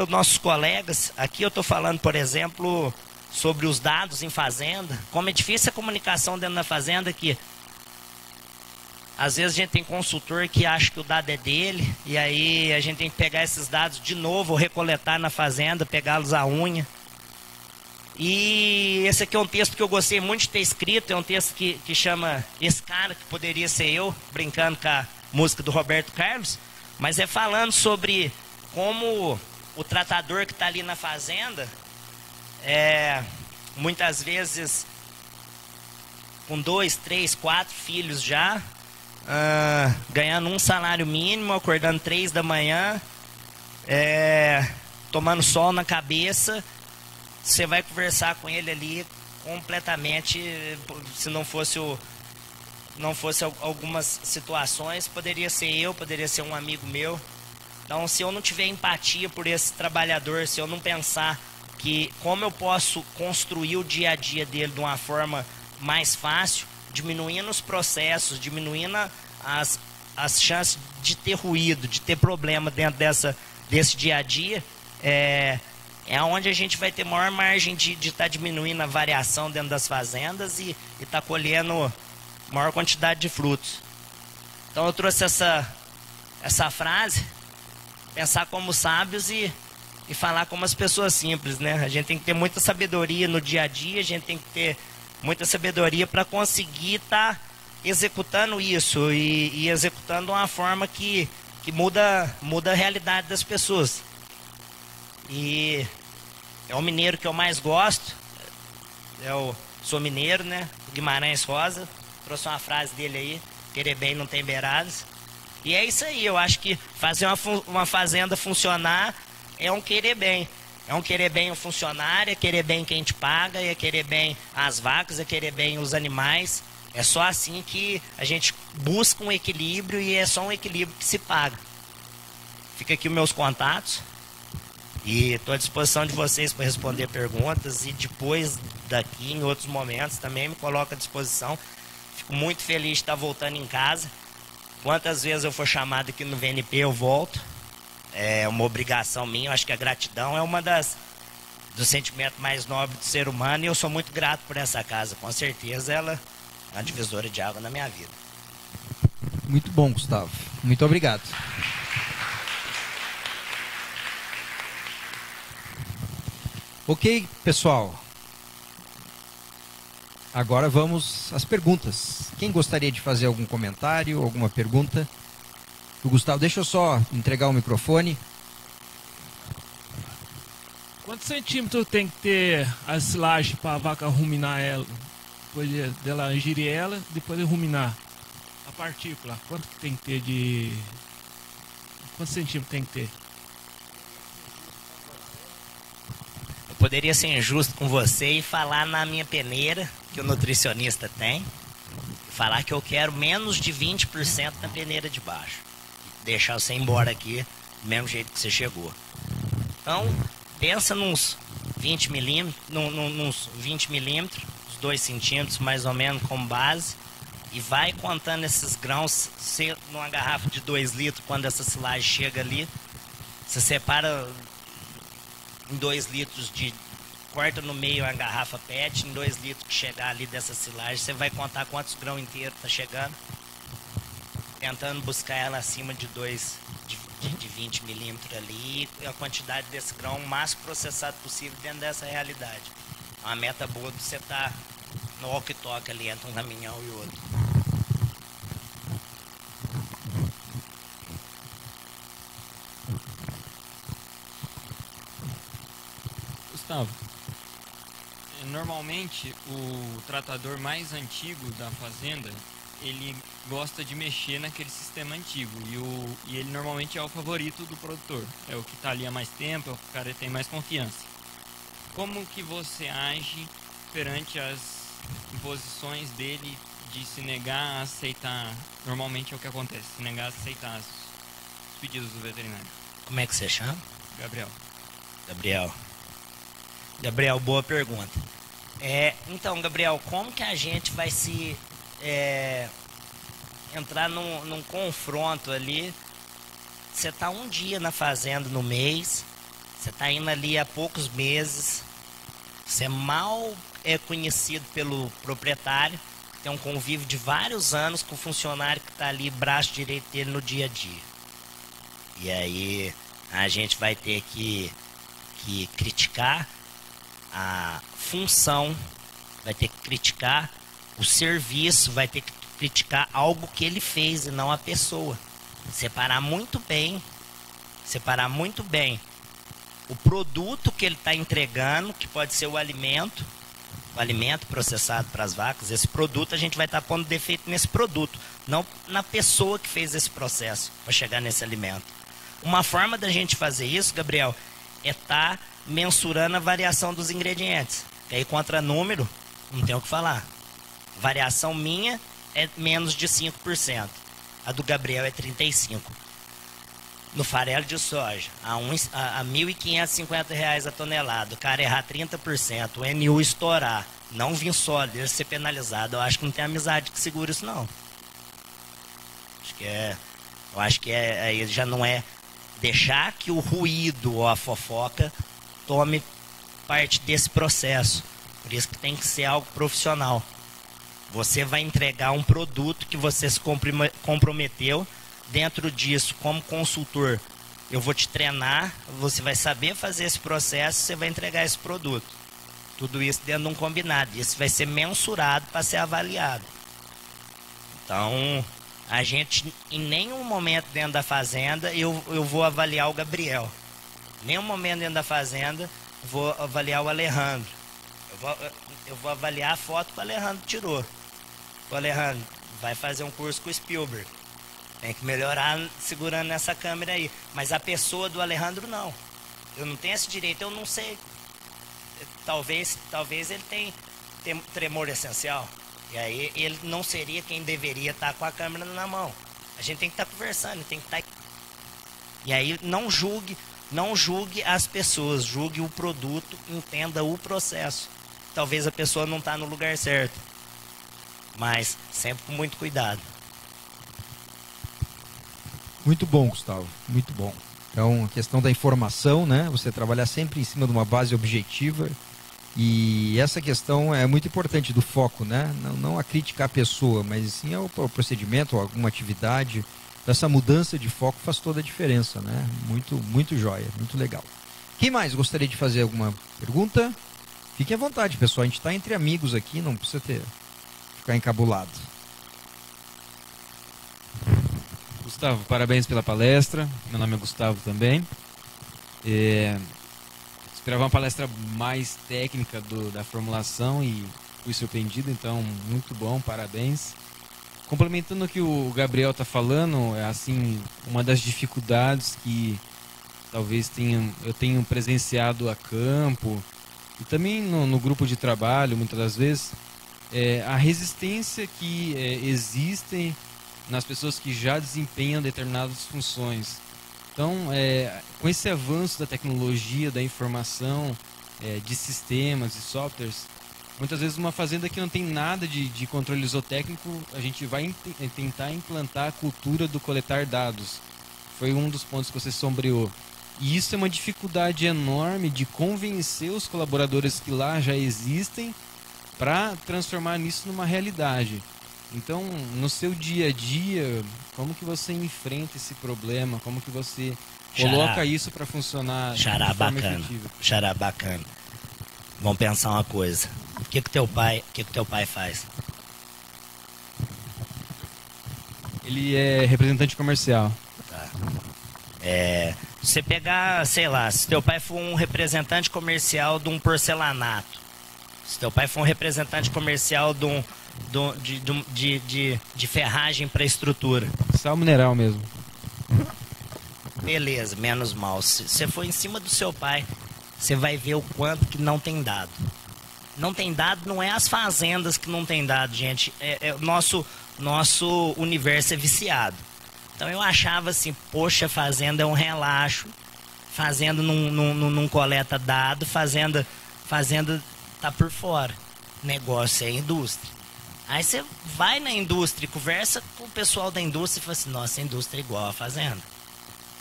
nossos colegas. Aqui eu estou falando, por exemplo, sobre os dados em fazenda, como é difícil a comunicação dentro da fazenda, que às vezes a gente tem consultor que acha que o dado é dele, e aí a gente tem que pegar esses dados de novo, recoletar na fazenda, pegá-los à unha. E esse aqui é um texto que eu gostei muito de ter escrito, é um texto que chama Esse Cara Que Poderia Ser Eu, brincando com a música do Roberto Carlos, mas é falando sobre como o tratador que está ali na fazenda, muitas vezes com 2, 3, 4 filhos já, ganhando um salário mínimo, acordando 3 da manhã, tomando sol na cabeça. Você vai conversar com ele ali completamente, se não fosse algumas situações, poderia ser eu, poderia ser um amigo meu. Então, se eu não tiver empatia por esse trabalhador, se eu não pensar que como eu posso construir o dia a dia dele de uma forma mais fácil, diminuindo os processos, diminuindo as chances de ter ruído, de ter problema dentro desse dia a dia, é onde a gente vai ter maior margem de estar diminuindo a variação dentro das fazendas e estar colhendo maior quantidade de frutos. Então eu trouxe essa frase, pensar como sábios e falar como as pessoas simples, né? A gente tem que ter muita sabedoria no dia a dia, a gente tem que ter muita sabedoria para conseguir estar executando isso e executando de uma forma que muda a realidade das pessoas. E é o mineiro que eu mais gosto. Eu sou mineiro, né? Guimarães Rosa. Trouxe uma frase dele aí: querer bem não tem beiradas. E é isso aí. Eu acho que fazer uma fazenda funcionar é um querer bem. É um querer bem o funcionário, é querer bem quem te paga, é querer bem as vacas, é querer bem os animais. É só assim que a gente busca um equilíbrio e é só um equilíbrio que se paga. Fica aqui os meus contatos. E estou à disposição de vocês para responder perguntas, e depois daqui, em outros momentos, também me coloco à disposição. Fico muito feliz de estar voltando em casa. Quantas vezes eu for chamado aqui no VNP, eu volto. É uma obrigação minha. Eu acho que a gratidão é dos sentimentos mais nobres do ser humano, e eu sou muito grato por essa casa. Com certeza ela é uma divisora de água na minha vida. Muito bom, Gustavo. Muito obrigado. Ok, pessoal. Agora vamos às perguntas. Quem gostaria de fazer algum comentário, alguma pergunta? O Gustavo, deixa eu só entregar o microfone. Quantos centímetros tem que ter a silagem para a vaca ruminar ela? Depois dela ingerir ela, depois de ruminar a partícula. Quanto que tem que ter de... Quantos centímetros tem que ter? Poderia ser injusto com você e falar na minha peneira, que o nutricionista tem, falar que eu quero menos de 20% na peneira de baixo. Deixar você embora aqui do mesmo jeito que você chegou. Então, pensa nos 20 milímetros, uns 20 milímetros, uns 2 centímetros mais ou menos como base, e vai contando esses grãos. Numa garrafa de 2 litros, quando essa silagem chega ali, você separa em 2 litros corta no meio a garrafa PET, em 2 litros que chegar ali dessa silagem, você vai contar quantos grãos inteiros tá chegando, tentando buscar ela acima de 20 milímetros ali, e a quantidade desse grão o máximo processado possível dentro dessa realidade. Uma meta boa de você estar no walkie-talkie ali entre um caminhão e outro. Gustavo, normalmente o tratador mais antigo da fazenda, ele gosta de mexer naquele sistema antigo, e ele normalmente é o favorito do produtor, é o que está ali há mais tempo, é o que o cara tem mais confiança. Como que você age perante as imposições dele de se negar a aceitar? Normalmente é o que acontece, se negar a aceitar os pedidos do veterinário. Como é que você chama? Gabriel. Gabriel, boa pergunta. Então, Gabriel, como que a gente vai se entrar num confronto ali? Você está um dia na fazenda no mês, você está indo ali há poucos meses, você mal é conhecido pelo proprietário, tem um convívio de vários anos com o funcionário que está ali, braço direito dele no dia a dia. E aí a gente vai ter que criticar a função, vai ter que criticar o serviço, vai ter que criticar algo que ele fez e não a pessoa. Separar muito bem o produto que ele está entregando, que pode ser o alimento processado para as vacas. Esse produto a gente vai estar pondo defeito nesse produto, não na pessoa que fez esse processo para chegar nesse alimento. Uma forma da gente fazer isso, Gabriel, é estar mensurando a variação dos ingredientes. E aí, contra número, não tem o que falar. Variação minha é menos de 5%. A do Gabriel é 35%. No farelo de soja, a R$ 1.550 a tonelada, o cara errar 30%, o NU estourar, não vir sólido, ele ser penalizado, eu acho que não tem amizade que segura isso, não. Eu acho que aí já não é deixar que o ruído ou a fofoca tome parte desse processo. Por isso que tem que ser algo profissional. Você vai entregar um produto que você se comprometeu. Dentro disso, como consultor, eu vou te treinar, você vai saber fazer esse processo, você vai entregar esse produto. Tudo isso dentro de um combinado. Isso vai ser mensurado para ser avaliado. Então, a gente, em nenhum momento dentro da fazenda, eu vou avaliar o Gabriel. Em nenhum momento dentro da fazenda, vou avaliar o Alejandro. Eu vou avaliar a foto que o Alejandro tirou. O Alejandro vai fazer um curso com o Spielberg. Tem que melhorar segurando nessa câmera aí. Mas a pessoa do Alejandro, não. Eu não tenho esse direito, eu não sei. Talvez ele tenha tremor essencial. E aí ele não seria quem deveria estar com a câmera na mão. A gente tem que estar conversando, tem que estar... E aí não julgue as pessoas, julgue o produto, entenda o processo. Talvez a pessoa não está no lugar certo. Mas sempre com muito cuidado. Muito bom, Gustavo, muito bom. Então, a questão da informação, né? Você trabalhar sempre em cima de uma base objetiva. E essa questão é muito importante do foco, né? Não a criticar a pessoa, mas sim ao procedimento, ou alguma atividade. Essa mudança de foco faz toda a diferença, né? Muito, muito jóia, muito legal. Quem mais gostaria de fazer alguma pergunta? Fique à vontade, pessoal. A gente está entre amigos aqui, não precisa ficar encabulado. Gustavo, parabéns pela palestra. Meu nome é Gustavo também. Esperava uma palestra mais técnica da formulação e fui surpreendido, então muito bom, parabéns. Complementando o que o Gabriel está falando, é assim, uma das dificuldades que talvez eu tenha presenciado a campo e também no grupo de trabalho, muitas das vezes, a resistência que existe nas pessoas que já desempenham determinadas funções. Então, com esse avanço da tecnologia, da informação, de sistemas e softwares, muitas vezes uma fazenda que não tem nada de controle zootécnico, a gente vai tentar implantar a cultura do coletar dados. Foi um dos pontos que você sombreou. E isso é uma dificuldade enorme de convencer os colaboradores que lá já existem para transformar isso numa realidade. Então, no seu dia a dia, como que você enfrenta esse problema? Como que você coloca isso para funcionar de forma efetiva? Xará, bacana. Vamos pensar uma coisa. O que teu pai faz? Ele é representante comercial. Tá. Se você pegar, sei lá, se teu pai for um representante comercial de um porcelanato, se teu pai for um representante comercial de ferragem para estrutura. Sal mineral mesmo. Beleza, menos mal. Se você for em cima do seu pai, você vai ver o quanto que não tem dado. Não tem dado, não é as fazendas que não tem dado, gente. Nosso universo é viciado. Então eu achava assim, poxa, fazenda é um relaxo. fazenda não coleta dado, fazenda tá por fora. Negócio é indústria. Aí você vai na indústria, conversa com o pessoal da indústria e fala assim, nossa, a indústria é igual à fazenda.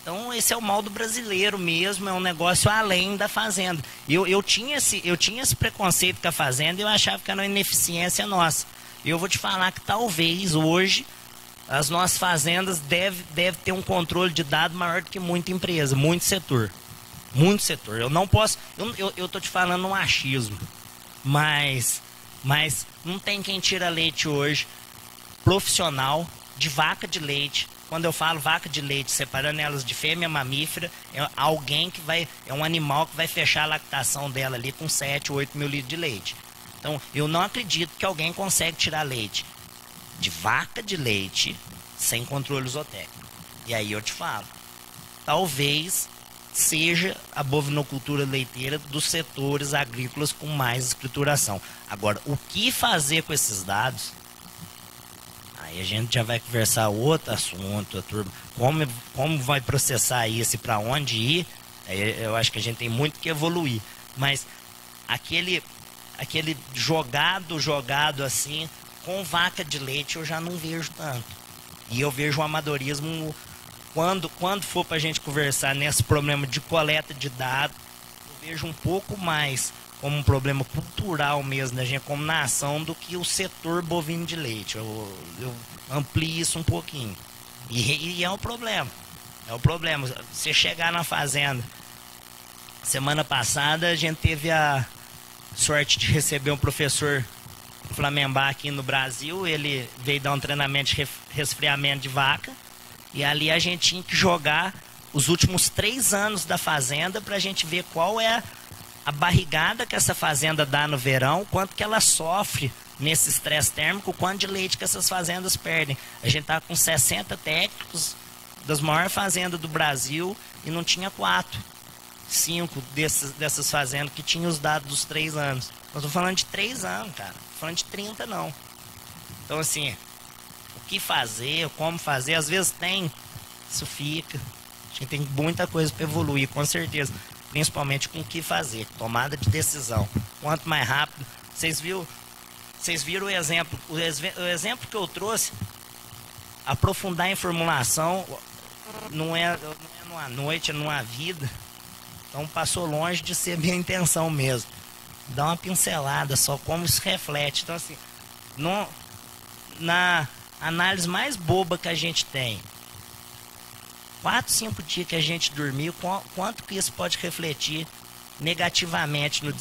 Então esse é o mal do brasileiro mesmo, é um negócio além da fazenda. Eu tinha esse preconceito com a fazenda e eu achava que era uma ineficiência nossa. E eu vou te falar que talvez hoje as nossas fazendas devem ter um controle de dados maior do que muita empresa, muito setor. Muito setor. Eu não posso. Eu tô te falando um achismo. Mas não tem quem tira leite hoje profissional de vaca de leite. Quando eu falo vaca de leite, separando elas de fêmea mamífera, é alguém que vai. É um animal que vai fechar a lactação dela ali com 7, 8 mil litros de leite. Então, eu não acredito que alguém consegue tirar leite de vaca de leite sem controle zootécnico. E aí eu te falo, talvez seja a bovinocultura leiteira dos setores agrícolas com mais escrituração. Agora, o que fazer com esses dados? Aí a gente já vai conversar outro assunto, turma. Como vai processar isso e para onde ir? Aí eu acho que a gente tem muito que evoluir. Mas aquele jogado assim, com vaca de leite eu já não vejo tanto. E eu vejo o amadorismo, quando for para a gente conversar nesse problema de coleta de dados, eu vejo um pouco mais como um problema cultural mesmo da gente como nação do que o setor bovino de leite. Eu amplio isso um pouquinho. E é um problema. É o problema. Você chegar na fazenda. Semana passada a gente teve a sorte de receber um professor Flamembá aqui no Brasil. Ele veio dar um treinamento de resfriamento de vaca. E ali a gente tinha que jogar os últimos 3 anos da fazenda para a gente ver qual é a barrigada que essa fazenda dá no verão, quanto que ela sofre nesse estresse térmico, quanto de leite que essas fazendas perdem. A gente está com 60 técnicos das maiores fazendas do Brasil e não tinha 4, 5 dessas fazendas que tinham os dados dos 3 anos. Eu estou falando de 3 anos, cara. Não estou falando de 30, não. Então, assim, o que fazer, como fazer, às vezes isso fica. A gente tem muita coisa para evoluir, com certeza. Principalmente com o que fazer, tomada de decisão. Quanto mais rápido. Vocês viram o exemplo que eu trouxe, aprofundar em formulação não é numa noite, é numa vida. Então passou longe de ser minha intenção mesmo. Dá uma pincelada só como isso reflete. Então assim, na análise mais boba que a gente tem, 4, 5 dias que a gente dormiu, quanto que isso pode refletir negativamente no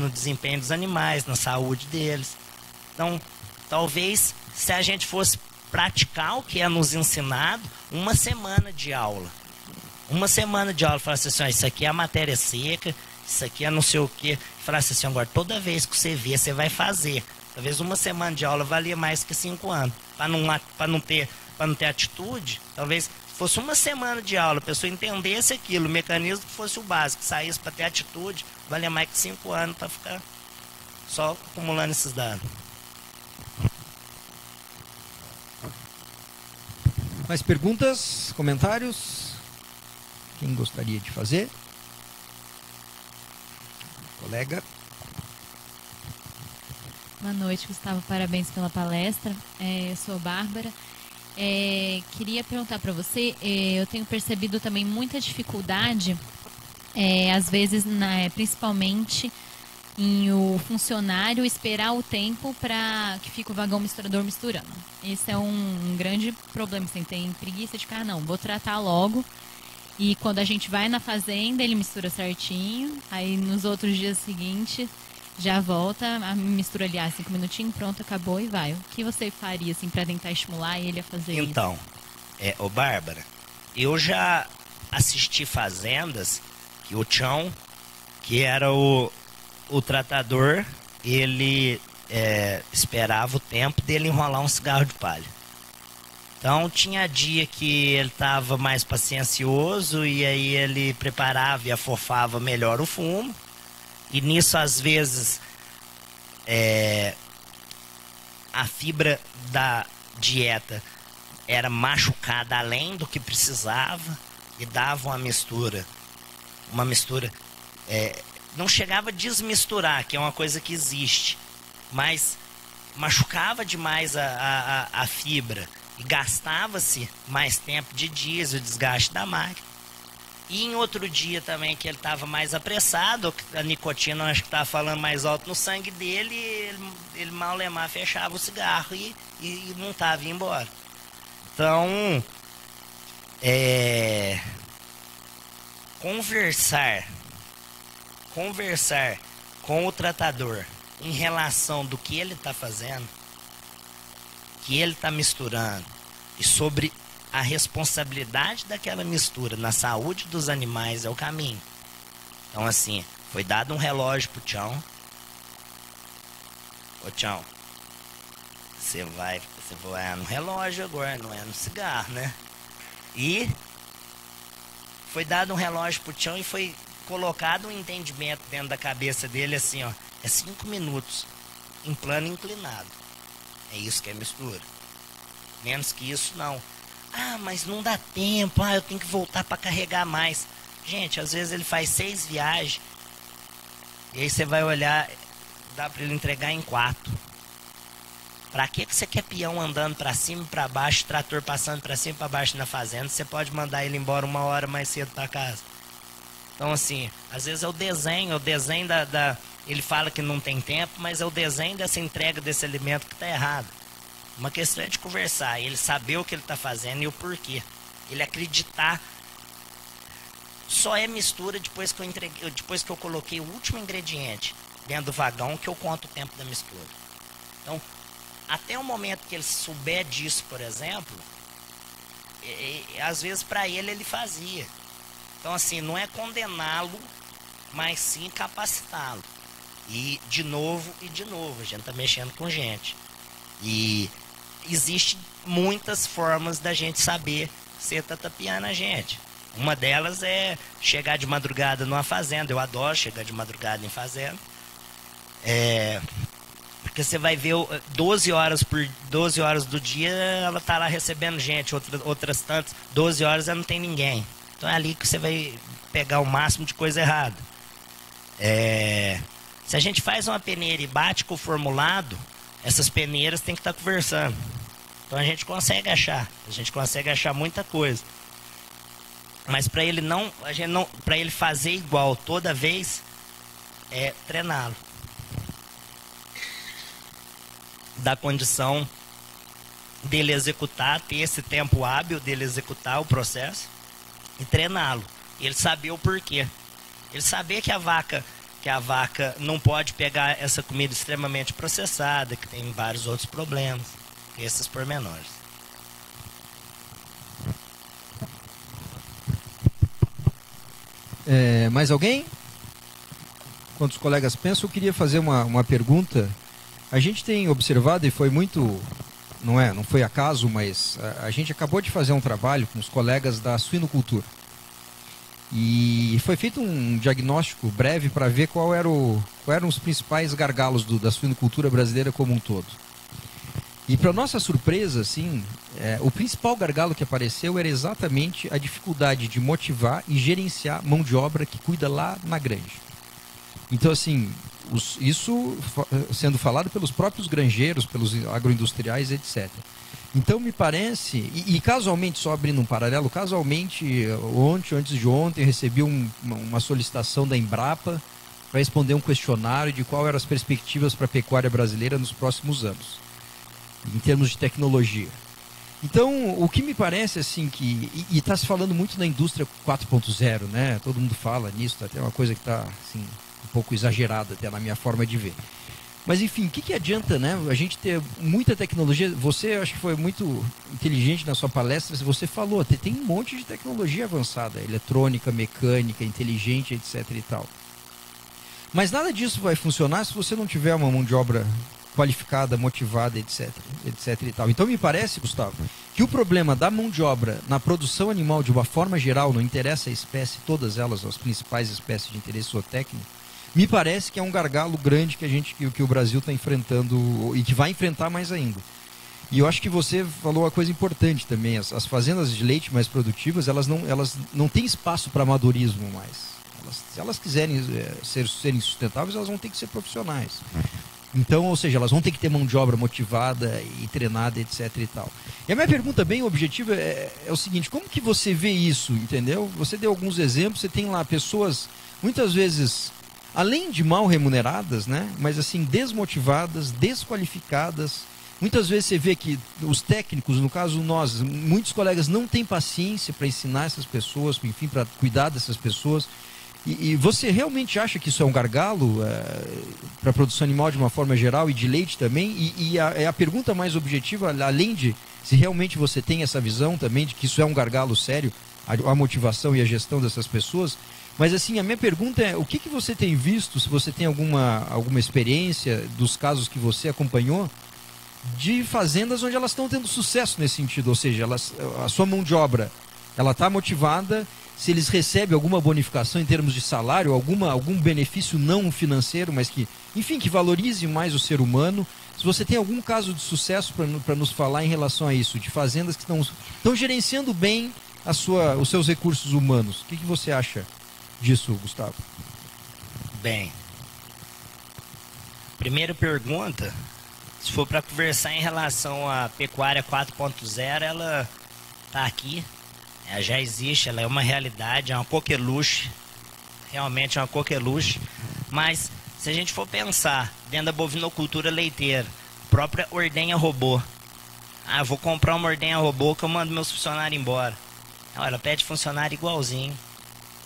desempenho dos animais, na saúde deles. Então, talvez, se a gente fosse praticar o que é nos ensinado, uma semana de aula. Falasse assim, isso aqui é a matéria seca, isso aqui é não sei o quê. Falasse assim, agora, toda vez que você vê, você vai fazer. Talvez uma semana de aula valia mais que 5 anos. Para não ter atitude, talvez fosse uma semana de aula, a pessoa entendesse aquilo, o mecanismo fosse o básico, saísse para ter atitude, valia mais que 5 anos para ficar só acumulando esses dados. Mais perguntas, comentários? Quem gostaria de fazer? Colega? Boa noite, Gustavo. Parabéns pela palestra. Eu sou Bárbara. Queria perguntar para você, eu tenho percebido também muita dificuldade, às vezes, principalmente em o funcionário esperar o tempo para que fique o vagão misturador misturando. Esse é um grande problema, assim, tem preguiça de ficar, não, vou tratar logo. E quando a gente vai na fazenda, ele mistura certinho, aí nos outros dias seguintes já volta, a mistura ali, 5 minutinhos, pronto, acabou e vai. O que você faria, assim, para tentar estimular ele a fazer isso? Então, Bárbara, eu já assisti fazendas que o Tião, que era o tratador, ele esperava o tempo dele enrolar um cigarro de palha. Então, tinha dia que ele estava mais paciencioso e aí ele preparava e afofava melhor o fumo. E nisso, às vezes, a fibra da dieta era machucada além do que precisava e dava uma mistura uma mistura. Não chegava a desmisturar, que é uma coisa que existe, mas machucava demais a fibra e gastava-se mais tempo de diesel, o desgaste da máquina. E em outro dia também que ele estava mais apressado, a nicotina acho que estava falando mais alto no sangue dele, ele mal fechava o cigarro e não estava indo embora. Então, conversar com o tratador em relação do que ele está fazendo, que ele está misturando, e sobre a responsabilidade daquela mistura na saúde dos animais é o caminho. Então, assim, foi dado um relógio pro Tião. Ô Tião, você vai no relógio agora, não é no cigarro, né? E foi dado um relógio pro Tião e foi colocado um entendimento dentro da cabeça dele assim, ó, é 5 minutos em plano inclinado. É isso que é mistura. Menos que isso, não. Ah, mas não dá tempo, eu tenho que voltar para carregar mais. Gente, às vezes ele faz 6 viagens e aí você vai olhar, dá para ele entregar em 4. Para que você quer peão andando para cima e para baixo, trator passando para cima e para baixo na fazenda? Você pode mandar ele embora 1 hora mais cedo para casa. Então, assim, às vezes é o desenho ele fala que não tem tempo, mas é o desenho dessa entrega desse alimento que está errado. Uma questão é de conversar, ele saber o que ele está fazendo e o porquê. Ele acreditar. Só é mistura depois que eu coloquei o último ingrediente dentro do vagão que eu conto o tempo da mistura. Então, até o momento que ele souber disso, por exemplo, às vezes para ele fazia. Então, assim, não é condená-lo, mas sim capacitá-lo. E de novo, a gente está mexendo com gente. E existem muitas formas da gente saber se está tapeando a gente. Uma delas é chegar de madrugada numa fazenda. Eu adoro chegar de madrugada em fazenda. Porque você vai ver 12 horas do dia, ela está lá recebendo gente. Outras tantas, 12 horas ela não tem ninguém. Então é ali que você vai pegar o máximo de coisa errada. Se a gente faz uma peneira e bate com o formulado, essas peneiras tem que estar conversando. Então a gente consegue achar muita coisa. Mas para ele para ele fazer igual toda vez, é treiná-lo. Dar condição dele executar, ter esse tempo hábil dele executar o processo e treiná-lo. Ele saber o porquê. Ele saber que a vaca não pode pegar essa comida extremamente processada, que tem vários outros problemas, esses pormenores. Mais alguém? Enquanto os colegas pensam, eu queria fazer uma pergunta. A gente tem observado, e foi muito, não foi acaso, mas a gente acabou de fazer um trabalho com os colegas da suinocultura. E foi feito um diagnóstico breve para ver qual eram os principais gargalos da suinocultura brasileira como um todo. E para nossa surpresa, assim, o principal gargalo que apareceu era exatamente a dificuldade de motivar e gerenciar mão de obra que cuida lá na granja. Então, assim, isso sendo falado pelos próprios granjeiros, pelos agroindustriais, etc. Então me parece, e casualmente, só abrindo um paralelo, casualmente antes de ontem eu recebi uma solicitação da Embrapa para responder um questionário de qual eram as perspectivas para a pecuária brasileira nos próximos anos, em termos de tecnologia. Então, o que me parece assim e está se falando muito na indústria 4.0, né? Todo mundo fala nisso, tá até uma coisa que está assim, um pouco exagerada até na minha forma de ver. Mas enfim, o que adianta, né? A gente ter muita tecnologia. Você, acho que foi muito inteligente na sua palestra. Você falou, tem um monte de tecnologia avançada, eletrônica, mecânica, inteligente, etc. e tal. Mas nada disso vai funcionar se você não tiver uma mão de obra qualificada, motivada, etc. e tal. Então me parece, Gustavo, que o problema da mão de obra na produção animal de uma forma geral, não interessa a espécie, todas elas, as principais espécies de interesse zootécnico, me parece que é um gargalo grande que o Brasil está enfrentando e que vai enfrentar mais ainda. E eu acho que você falou uma coisa importante também. As fazendas de leite mais produtivas, elas não têm espaço para amadorismo mais. Se elas quiserem serem sustentáveis, elas vão ter que ser profissionais. Então, ou seja, elas vão ter que ter mão de obra motivada e treinada, etc e tal. E a minha pergunta bem objetiva é o seguinte: como que você vê isso, entendeu? Você deu alguns exemplos, você tem lá pessoas, muitas vezes, além de mal remuneradas, né? Mas assim, desmotivadas, desqualificadas. Muitas vezes você vê que os técnicos, no caso nós, muitos colegas não têm paciência para ensinar essas pessoas, enfim, para cuidar dessas pessoas. E você realmente acha que isso é um gargalo para a produção animal de uma forma geral e de leite também? A pergunta mais objetiva, além de se realmente você tem essa visão também de que isso é um gargalo sério, a motivação e a gestão dessas pessoas, mas assim, a minha pergunta é: o que você tem visto, se você tem alguma experiência dos casos que você acompanhou, de fazendas onde elas estão tendo sucesso nesse sentido, ou seja, a sua mão de obra, ela está motivada, se eles recebem alguma bonificação em termos de salário, algum benefício não financeiro, mas que, enfim, que valorize mais o ser humano. Se você tem algum caso de sucesso para nos falar em relação a isso, de fazendas que estão gerenciando bem os seus recursos humanos, o que você acha disso, Gustavo? Bem, primeira pergunta, se for para conversar em relação à pecuária 4.0, ela está aqui. Ela já existe, ela é uma realidade, é uma coqueluche, realmente é uma coqueluche, mas se a gente for pensar dentro da bovinocultura leiteira, própria ordenha robô, eu vou comprar uma ordenha robô que eu mando meus funcionários embora. Não, ela pede funcionário igualzinho,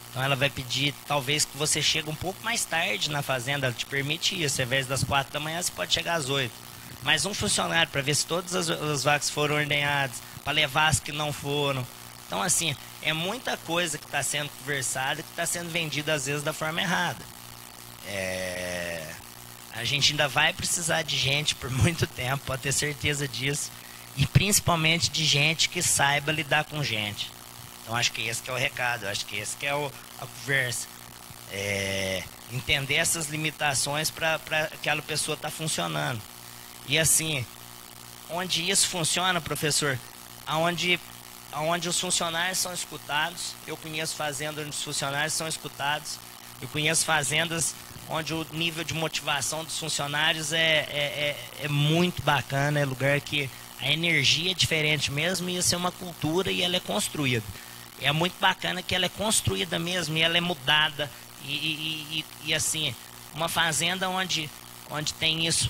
então ela vai pedir talvez que você chegue um pouco mais tarde na fazenda, ela te permite isso, ao invés das 4 da manhã você pode chegar às 8, mas um funcionário para ver se todas as vacas foram ordenhadas, para levar as que não foram. Então, assim, é muita coisa que está sendo conversada, que está sendo vendida, às vezes, da forma errada. A gente ainda vai precisar de gente por muito tempo, pode ter certeza disso. E, principalmente, de gente que saiba lidar com gente. Então, acho que esse que é o recado, acho que esse que é a conversa. Entender essas limitações para aquela pessoa estar funcionando. E, assim, onde isso funciona, professor, onde os funcionários são escutados. Eu conheço fazendas onde os funcionários são escutados. Eu conheço fazendas onde o nível de motivação dos funcionários é muito bacana. É lugar que a energia é diferente mesmo, e isso é uma cultura e ela é construída. É muito bacana que ela é construída mesmo e ela é mudada. E assim, uma fazenda onde tem isso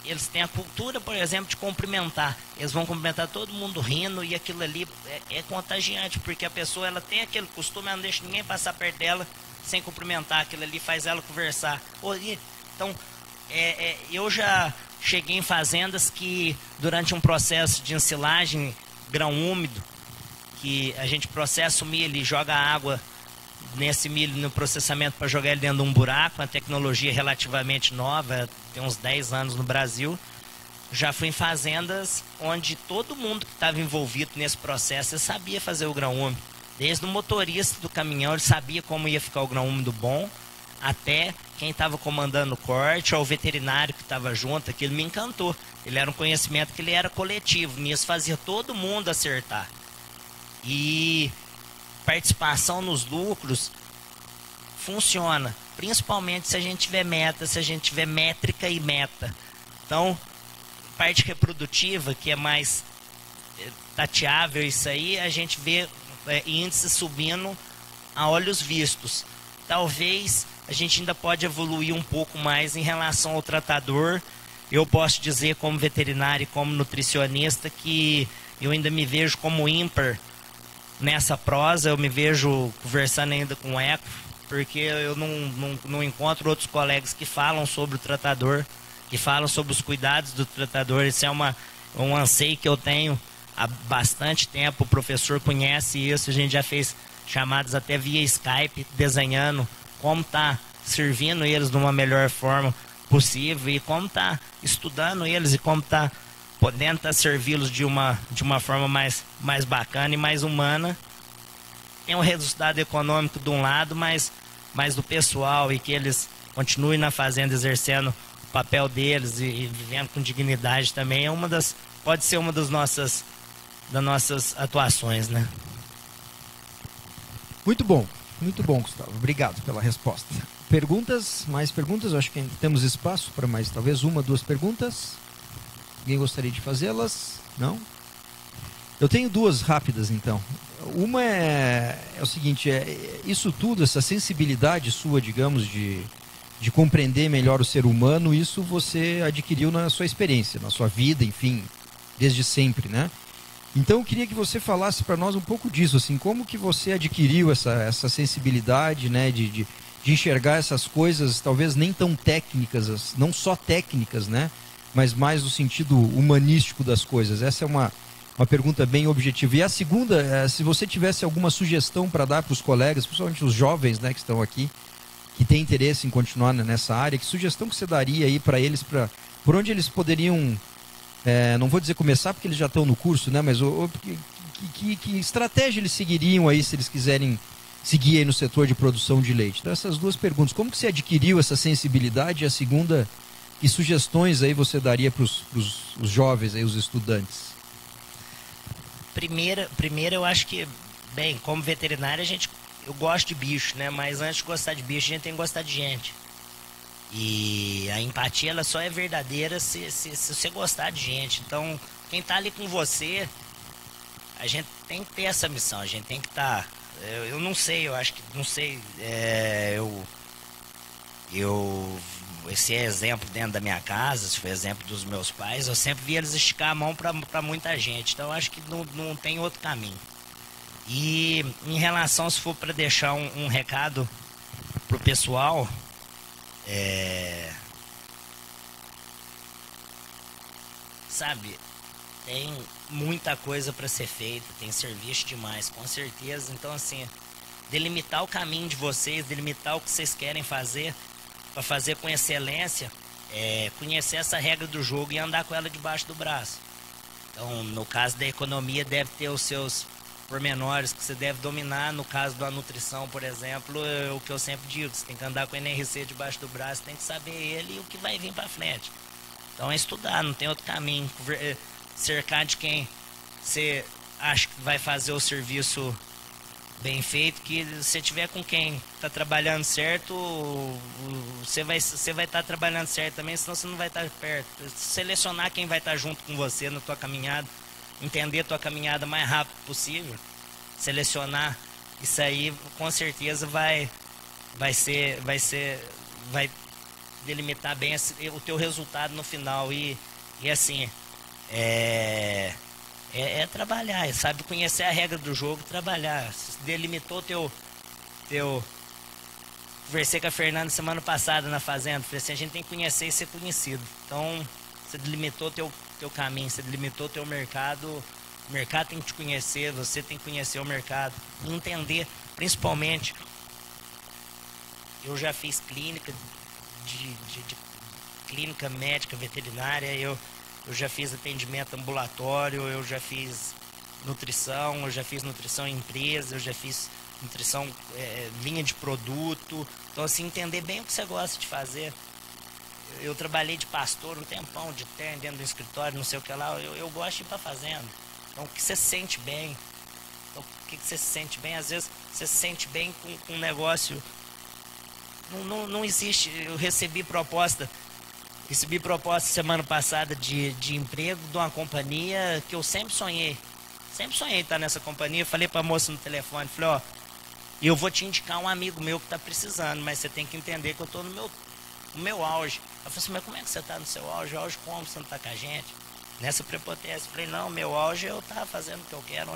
eles têm a cultura, por exemplo, de cumprimentar. Eles vão cumprimentar todo mundo rindo, e aquilo ali é contagiante, porque a pessoa ela tem aquele costume, ela não deixa ninguém passar perto dela sem cumprimentar. Aquilo ali faz ela conversar. Então, eu já cheguei em fazendas que, durante um processo de ensilagem, grão úmido, que a gente processa o milho e joga água nesse milho no processamento para jogar ele dentro de um buraco, uma tecnologia relativamente nova, tem uns 10 anos no Brasil. Já fui em fazendas onde todo mundo que estava envolvido nesse processo sabia fazer o grão úmido. Desde o motorista do caminhão, ele sabia como ia ficar o grão úmido bom, até quem estava comandando o corte, ou o veterinário que estava junto. Aquilo me encantou. Ele era um conhecimento que ele era coletivo, nisso fazia todo mundo acertar. E participação nos lucros funciona, principalmente se a gente tiver meta, se a gente tiver métrica e meta. Então, parte reprodutiva, que é mais tateável, isso aí, a gente vê índice subindo a olhos vistos. Talvez a gente ainda pode evoluir um pouco mais em relação ao tratador. Eu posso dizer, como veterinário e como nutricionista, que eu ainda me vejo como ímpar nessa prosa. Eu me vejo conversando ainda com o Eco, porque eu não encontro outros colegas que falam sobre o tratador, que falam sobre os cuidados do tratador. Isso é um anseio que eu tenho há bastante tempo. O professor conhece isso, a gente já fez chamadas até via Skype, desenhando como está servindo eles de uma melhor forma possível, e como está estudando eles, e como está podendo servi-los de uma forma mais bacana e mais humana. Tem um resultado econômico de um lado, mas do pessoal, e que eles continuem na fazenda exercendo o papel deles e vivendo com dignidade também, pode ser uma das nossas atuações, né? Muito bom. Muito bom, Gustavo. Obrigado pela resposta. Perguntas? Mais perguntas? Eu acho que ainda temos espaço para mais, talvez 1, 2 perguntas. Alguém gostaria de fazê-las? Não? Eu tenho 2 rápidas, então. Uma é o seguinte, isso tudo, essa sensibilidade sua, digamos, de compreender melhor o ser humano, isso você adquiriu na sua experiência, na sua vida, enfim, desde sempre, né? Então eu queria que você falasse para nós um pouco disso, assim, como que você adquiriu essa sensibilidade, né, de enxergar essas coisas, talvez nem tão técnicas, não só técnicas, né, mas mais no sentido humanístico das coisas. Essa é uma pergunta bem objetiva. E a segunda, se você tivesse alguma sugestão para dar para os colegas, principalmente os jovens, né, que estão aqui, que têm interesse em continuar nessa área, que sugestão que você daria aí para eles, por onde eles poderiam, não vou dizer começar porque eles já estão no curso, né, mas que estratégia eles seguiriam aí se eles quiserem seguir aí no setor de produção de leite? Então essas 2 perguntas, como que você adquiriu essa sensibilidade? E a segunda, que sugestões aí você daria para os jovens, aí, os estudantes? Primeiro eu acho que, bem, como veterinário eu gosto de bicho, né? Mas antes de gostar de bicho, a gente tem que gostar de gente. E a empatia, ela só é verdadeira se você gostar de gente. Então, quem tá ali com você, a gente tem que ter essa missão, a gente tem que estar... Eu não sei, eu acho que, não sei, esse é exemplo dentro da minha casa, esse foi exemplo dos meus pais, eu sempre vi eles esticar a mão para muita gente, então eu acho que não tem outro caminho. E em relação, se for para deixar um recado pro pessoal, sabe, tem muita coisa para ser feita, tem serviço demais, com certeza. Então, assim, delimitar o caminho de vocês, delimitar o que vocês querem fazer, para fazer com excelência, conhecer essa regra do jogo e andar com ela debaixo do braço. Então, no caso da economia, deve ter os seus pormenores que você deve dominar. No caso da nutrição, por exemplo, o que eu sempre digo, você tem que andar com o NRC debaixo do braço, tem que saber ele e o que vai vir para frente. Então é estudar, não tem outro caminho. Cercar de quem você acha que vai fazer o serviço bem feito, que se tiver com quem está trabalhando certo, você vai estar trabalhando certo também, senão você não vai estar perto. Selecionar quem vai estar junto com você na tua caminhada, entender a tua caminhada mais rápido possível, selecionar isso aí, com certeza vai delimitar bem o teu resultado no final. E assim, trabalhar, sabe, conhecer a regra do jogo e trabalhar. Delimitou conversei com a Fernanda semana passada na fazenda, falei assim, a gente tem que conhecer e ser conhecido. Então, você delimitou teu caminho, você delimitou teu mercado, o mercado tem que te conhecer, você tem que conhecer o mercado, e entender, principalmente, eu já fiz clínica de clínica médica veterinária, eu já fiz atendimento ambulatório, eu já fiz nutrição, eu já fiz nutrição em empresa, eu já fiz nutrição linha de produto. Então, assim, entender bem o que você gosta de fazer. Eu trabalhei de pastor um tempão, de terno dentro do escritório, não sei o que lá. Eu gosto de ir para fazenda. Então, o que você sente bem? Então, o que você se sente bem? Às vezes, você se sente bem com um negócio. Não existe. Eu recebi proposta semana passada de emprego de uma companhia que eu sempre sonhei. Sempre sonhei estar nessa companhia. Falei para a moça no telefone, falei, ó, eu vou te indicar um amigo meu que está precisando, mas você tem que entender que eu estou no meu auge. Ela falou assim, mas como é que você está no seu auge? Auge como? Você não está com a gente? Nessa prepotência. Falei, não, meu auge eu estava fazendo o que eu quero,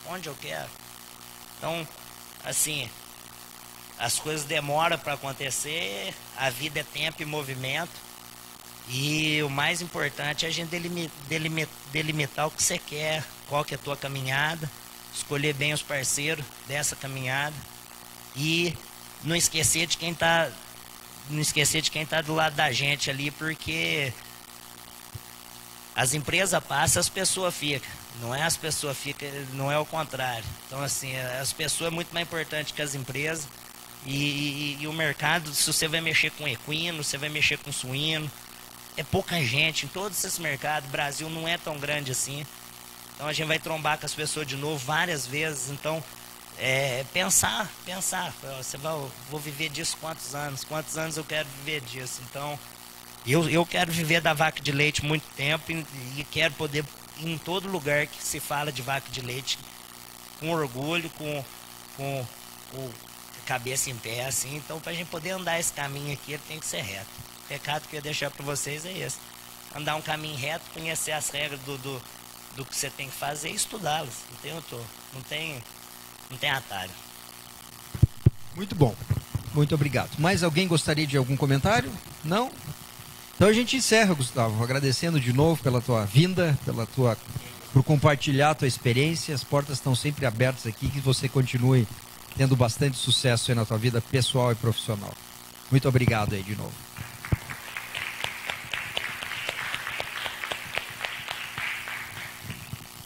onde eu quero. Então, assim, as coisas demoram para acontecer, a vida é tempo e movimento. E o mais importante é a gente delimitar o que você quer, qual que é a tua caminhada, escolher bem os parceiros dessa caminhada e não esquecer de quem tá do lado da gente ali, porque as empresas passam, as pessoas ficam. Não é as pessoas ficam, não é o contrário. Então, assim, as pessoas é muito mais importante que as empresas. E o mercado, se você vai mexer com equino, você vai mexer com suíno, é pouca gente em todos esses mercados. O Brasil não é tão grande assim. Então a gente vai trombar com as pessoas de novo várias vezes. Então pensar, vou viver disso quantos anos eu quero viver disso. Então, eu quero viver da vaca de leite muito tempo e quero poder ir em todo lugar que se fala de vaca de leite com orgulho, com a cabeça em pé, assim. Então, para a gente poder andar esse caminho aqui, ele tem que ser reto. O recado que eu ia deixar para vocês é esse: andar um caminho reto, conhecer as regras do que você tem que fazer e estudá-las. Não tem atalho. Muito bom. Muito obrigado. Mais alguém gostaria de algum comentário? Não? Então a gente encerra, Gustavo, agradecendo de novo pela tua vinda, por compartilhar a tua experiência. As portas estão sempre abertas aqui, que você continue tendo bastante sucesso aí na tua vida pessoal e profissional. Muito obrigado aí de novo.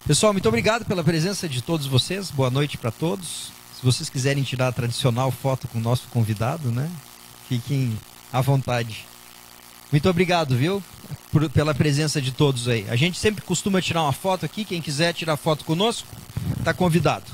Pessoal, muito obrigado pela presença de todos vocês. Boa noite para todos. Se vocês quiserem tirar a tradicional foto com o nosso convidado, né? Fiquem à vontade. Muito obrigado, viu? Pela presença de todos aí. A gente sempre costuma tirar uma foto aqui. Quem quiser tirar foto conosco, está convidado.